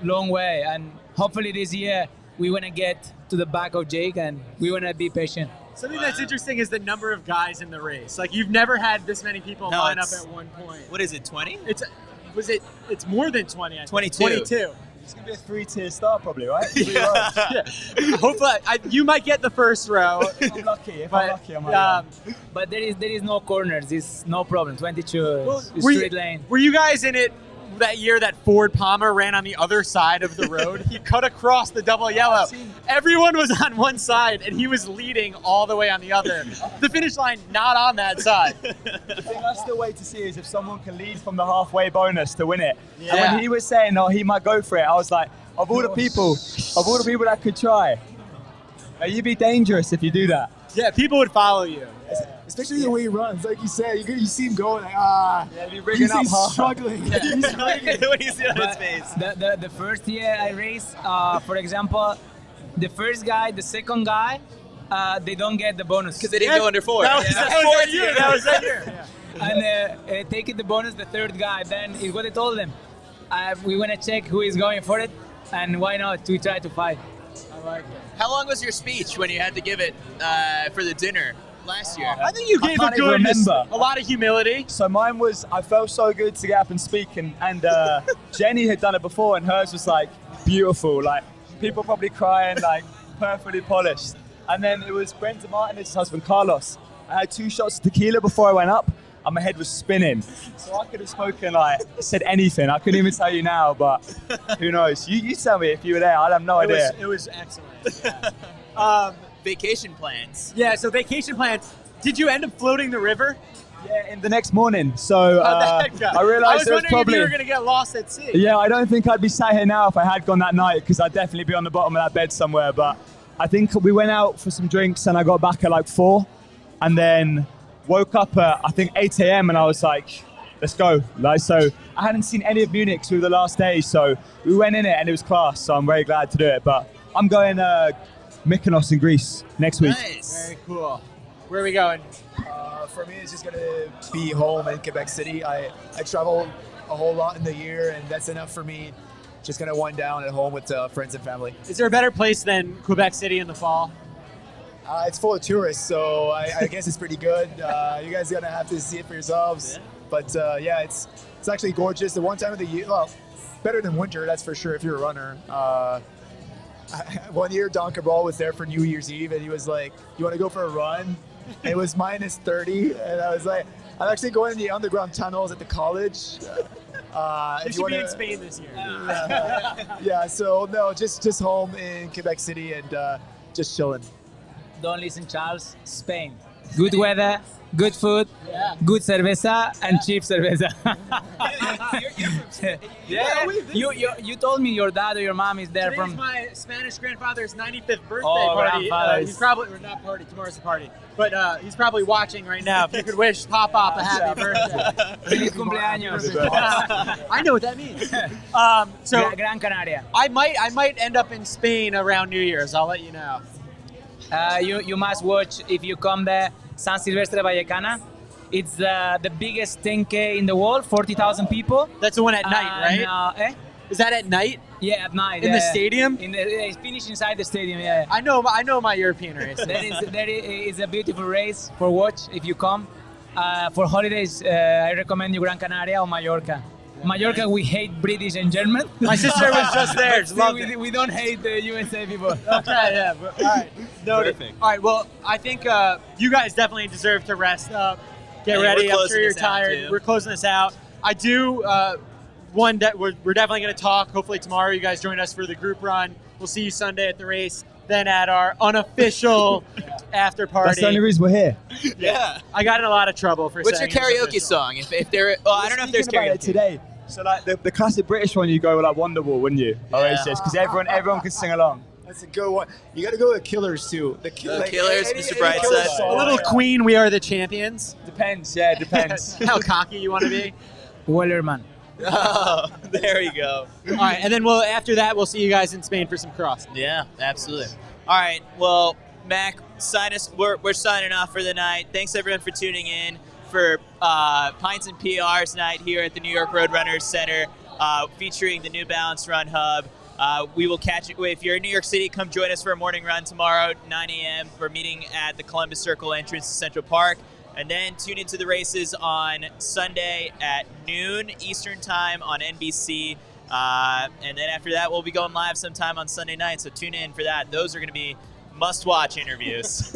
[SPEAKER 8] long way. And hopefully this year we wanna get to the back of Jake, and we wanna be patient.
[SPEAKER 2] Something that's interesting is the number of guys in the race. Like you've never had this many people
[SPEAKER 1] No,
[SPEAKER 2] line up
[SPEAKER 1] it's-
[SPEAKER 2] at one point.
[SPEAKER 1] What is it, 20?
[SPEAKER 2] It's more than 20. I think.
[SPEAKER 1] 22.
[SPEAKER 2] 22.
[SPEAKER 7] It's going to be a 3-tier start probably, right?
[SPEAKER 2] Yeah. Hopefully, you might get the first row.
[SPEAKER 7] If I'm lucky, I might.
[SPEAKER 8] But there is no corners. It's no problem. 22 is
[SPEAKER 2] were
[SPEAKER 8] straight
[SPEAKER 2] you,
[SPEAKER 8] lane.
[SPEAKER 2] Were you guys in it that year that Ford Palmer ran on the other side of the road. He cut across the double yellow. Everyone was on one side, and he was leading all the way on the other. The finish line not on that side.
[SPEAKER 7] The thing I still wait to see is if someone can lead from the halfway bonus to win it.
[SPEAKER 2] Yeah.
[SPEAKER 7] And when he was saying, "Oh, he might go for it," I was like, of all the people that could try, you'd be dangerous if you do that.
[SPEAKER 2] Yeah, people would follow you.
[SPEAKER 9] Especially the way he runs, like you said, you see him going like, he's struggling. He's struggling.
[SPEAKER 1] When you see it on his face.
[SPEAKER 8] The first year I raced, for example, the first guy, the second guy, they don't get the bonus.
[SPEAKER 1] Because they didn't go under 4.
[SPEAKER 2] That was that year.
[SPEAKER 8] And taking the bonus, the third guy, then is what I told them. We want to check who is going for it, and why not? We try to fight.
[SPEAKER 2] I like it.
[SPEAKER 1] How long was your speech when you had to give it for the dinner last year?
[SPEAKER 2] I think you gave a good, a lot of humility.
[SPEAKER 7] So mine was, I felt so good to get up and speak, and Jenny had done it before, and hers was like beautiful, like people probably crying, like perfectly polished. And then it was Brenda Martinez's husband, Carlos. I had 2 shots of tequila before I went up, and my head was spinning. So I could have spoken, like, said anything. I couldn't even tell you now, but who knows? You tell me if you were there. I have no idea.
[SPEAKER 2] It was excellent. Yeah.
[SPEAKER 1] Vacation plans.
[SPEAKER 2] Yeah, so vacation plans. Did you end up floating the river?
[SPEAKER 7] Yeah, in the next morning. So
[SPEAKER 2] How'd that go?
[SPEAKER 7] I realized
[SPEAKER 2] I was wondering
[SPEAKER 7] probably
[SPEAKER 2] if you were going to get lost at sea.
[SPEAKER 7] Yeah, I don't think I'd be sat here now if I had gone that night, because I'd definitely be on the bottom of that bed somewhere. But I think we went out for some drinks, and I got back at like 4, and then woke up at I think 8 a.m. and I was like, let's go. Like, so I hadn't seen any of Munich through the last day, so we went in it and it was class. So I'm very glad to do it. But I'm going Mykonos in Greece next week.
[SPEAKER 1] Nice.
[SPEAKER 2] Very cool. Where are we going?
[SPEAKER 9] For me, it's just going to be home in Quebec City. I travel a whole lot in the year, and that's enough for me. Just going to wind down at home with friends and family.
[SPEAKER 2] Is there a better place than Quebec City in the fall?
[SPEAKER 9] It's full of tourists, so I guess it's pretty good. You guys are going to have to see it for yourselves. Yeah. But yeah, it's actually gorgeous. The one time of the year, well, better than winter, that's for sure if you're a runner. One year, Don Cabral was there for New Year's Eve, and he was like, "You want to go for a run?" And it was minus 30, and I was like, "I'm actually going in the underground tunnels at the college."
[SPEAKER 2] You should be in Spain this year.
[SPEAKER 9] Yeah, so no, just home in Quebec City and just chilling.
[SPEAKER 8] Don't listen, Charles. Spain. Good weather, good food, good cerveza, and cheap cerveza. Yeah, you told me your dad or your mom is there
[SPEAKER 2] Today's
[SPEAKER 8] from.
[SPEAKER 2] my Spanish grandfather's 95th birthday
[SPEAKER 8] Oh,
[SPEAKER 2] party.
[SPEAKER 8] grandfather's.
[SPEAKER 2] He's probably, or not party, tomorrow's the party. But he's probably watching right now. If you could wish Pop a happy birthday.
[SPEAKER 8] Feliz cumpleaños.
[SPEAKER 2] I know what that means. So
[SPEAKER 8] Gran Canaria.
[SPEAKER 2] I might end up in Spain around New Year's. I'll let you know.
[SPEAKER 8] You must watch, if you come there, San Silvestre Vallecana. It's the biggest 10K in the world, 40,000 people.
[SPEAKER 2] That's the one at night, right? Is that at night?
[SPEAKER 8] Yeah, at night.
[SPEAKER 2] In the stadium?
[SPEAKER 8] It's finished inside the stadium, yeah.
[SPEAKER 2] I know my European race.
[SPEAKER 8] That is a beautiful race for watch if you come. For holidays, I recommend you Gran Canaria or Mallorca. Mallorca, we hate British and German.
[SPEAKER 2] My sister was just there. She loved
[SPEAKER 8] we don't hate the USA people.
[SPEAKER 2] Okay, yeah. All right. Noted.
[SPEAKER 1] Perfect.
[SPEAKER 2] All right, well, I think you guys definitely deserve to rest up. Get ready. I'm sure you're tired. We're closing this out. I do, we're definitely going to talk. Hopefully tomorrow you guys join us for the group run. We'll see you Sunday at the race. Then at our unofficial after party.
[SPEAKER 7] That's the only reason we're here.
[SPEAKER 1] Yeah.
[SPEAKER 2] I got in a lot of trouble for
[SPEAKER 1] What's your
[SPEAKER 2] saying it was
[SPEAKER 1] karaoke
[SPEAKER 2] official.
[SPEAKER 1] song? If there, well, I don't know if there's
[SPEAKER 7] Thinking about
[SPEAKER 1] karaoke.
[SPEAKER 7] it today. So like the classic British one, you go with like Wonderwall, wouldn't you? Oasis, because everyone can sing along.
[SPEAKER 9] That's a good one. You got to go with Killers too. The
[SPEAKER 1] Killers, Mr. Brightside.
[SPEAKER 9] Killers
[SPEAKER 2] A
[SPEAKER 9] song.
[SPEAKER 2] little Queen, We Are the Champions.
[SPEAKER 7] Depends, yeah, depends.
[SPEAKER 2] How cocky you want to be.
[SPEAKER 8] Wellerman.
[SPEAKER 1] Oh, there you go.
[SPEAKER 2] All right, and then after that, we'll see you guys in Spain for some cross.
[SPEAKER 1] Yeah, absolutely. All right, well, Mac, we're signing off for the night. Thanks, everyone, for tuning in for Pints and PR's night here at the New York Roadrunners Center, featuring the New Balance Run Hub. We will catch you. If you're in New York City, come join us for a morning run tomorrow, 9 a.m. We're meeting at the Columbus Circle entrance to Central Park. And then tune into the races on Sunday at noon Eastern Time on NBC. And then after that, we'll be going live sometime on Sunday night. So tune in for that. Those are going to be must-watch interviews.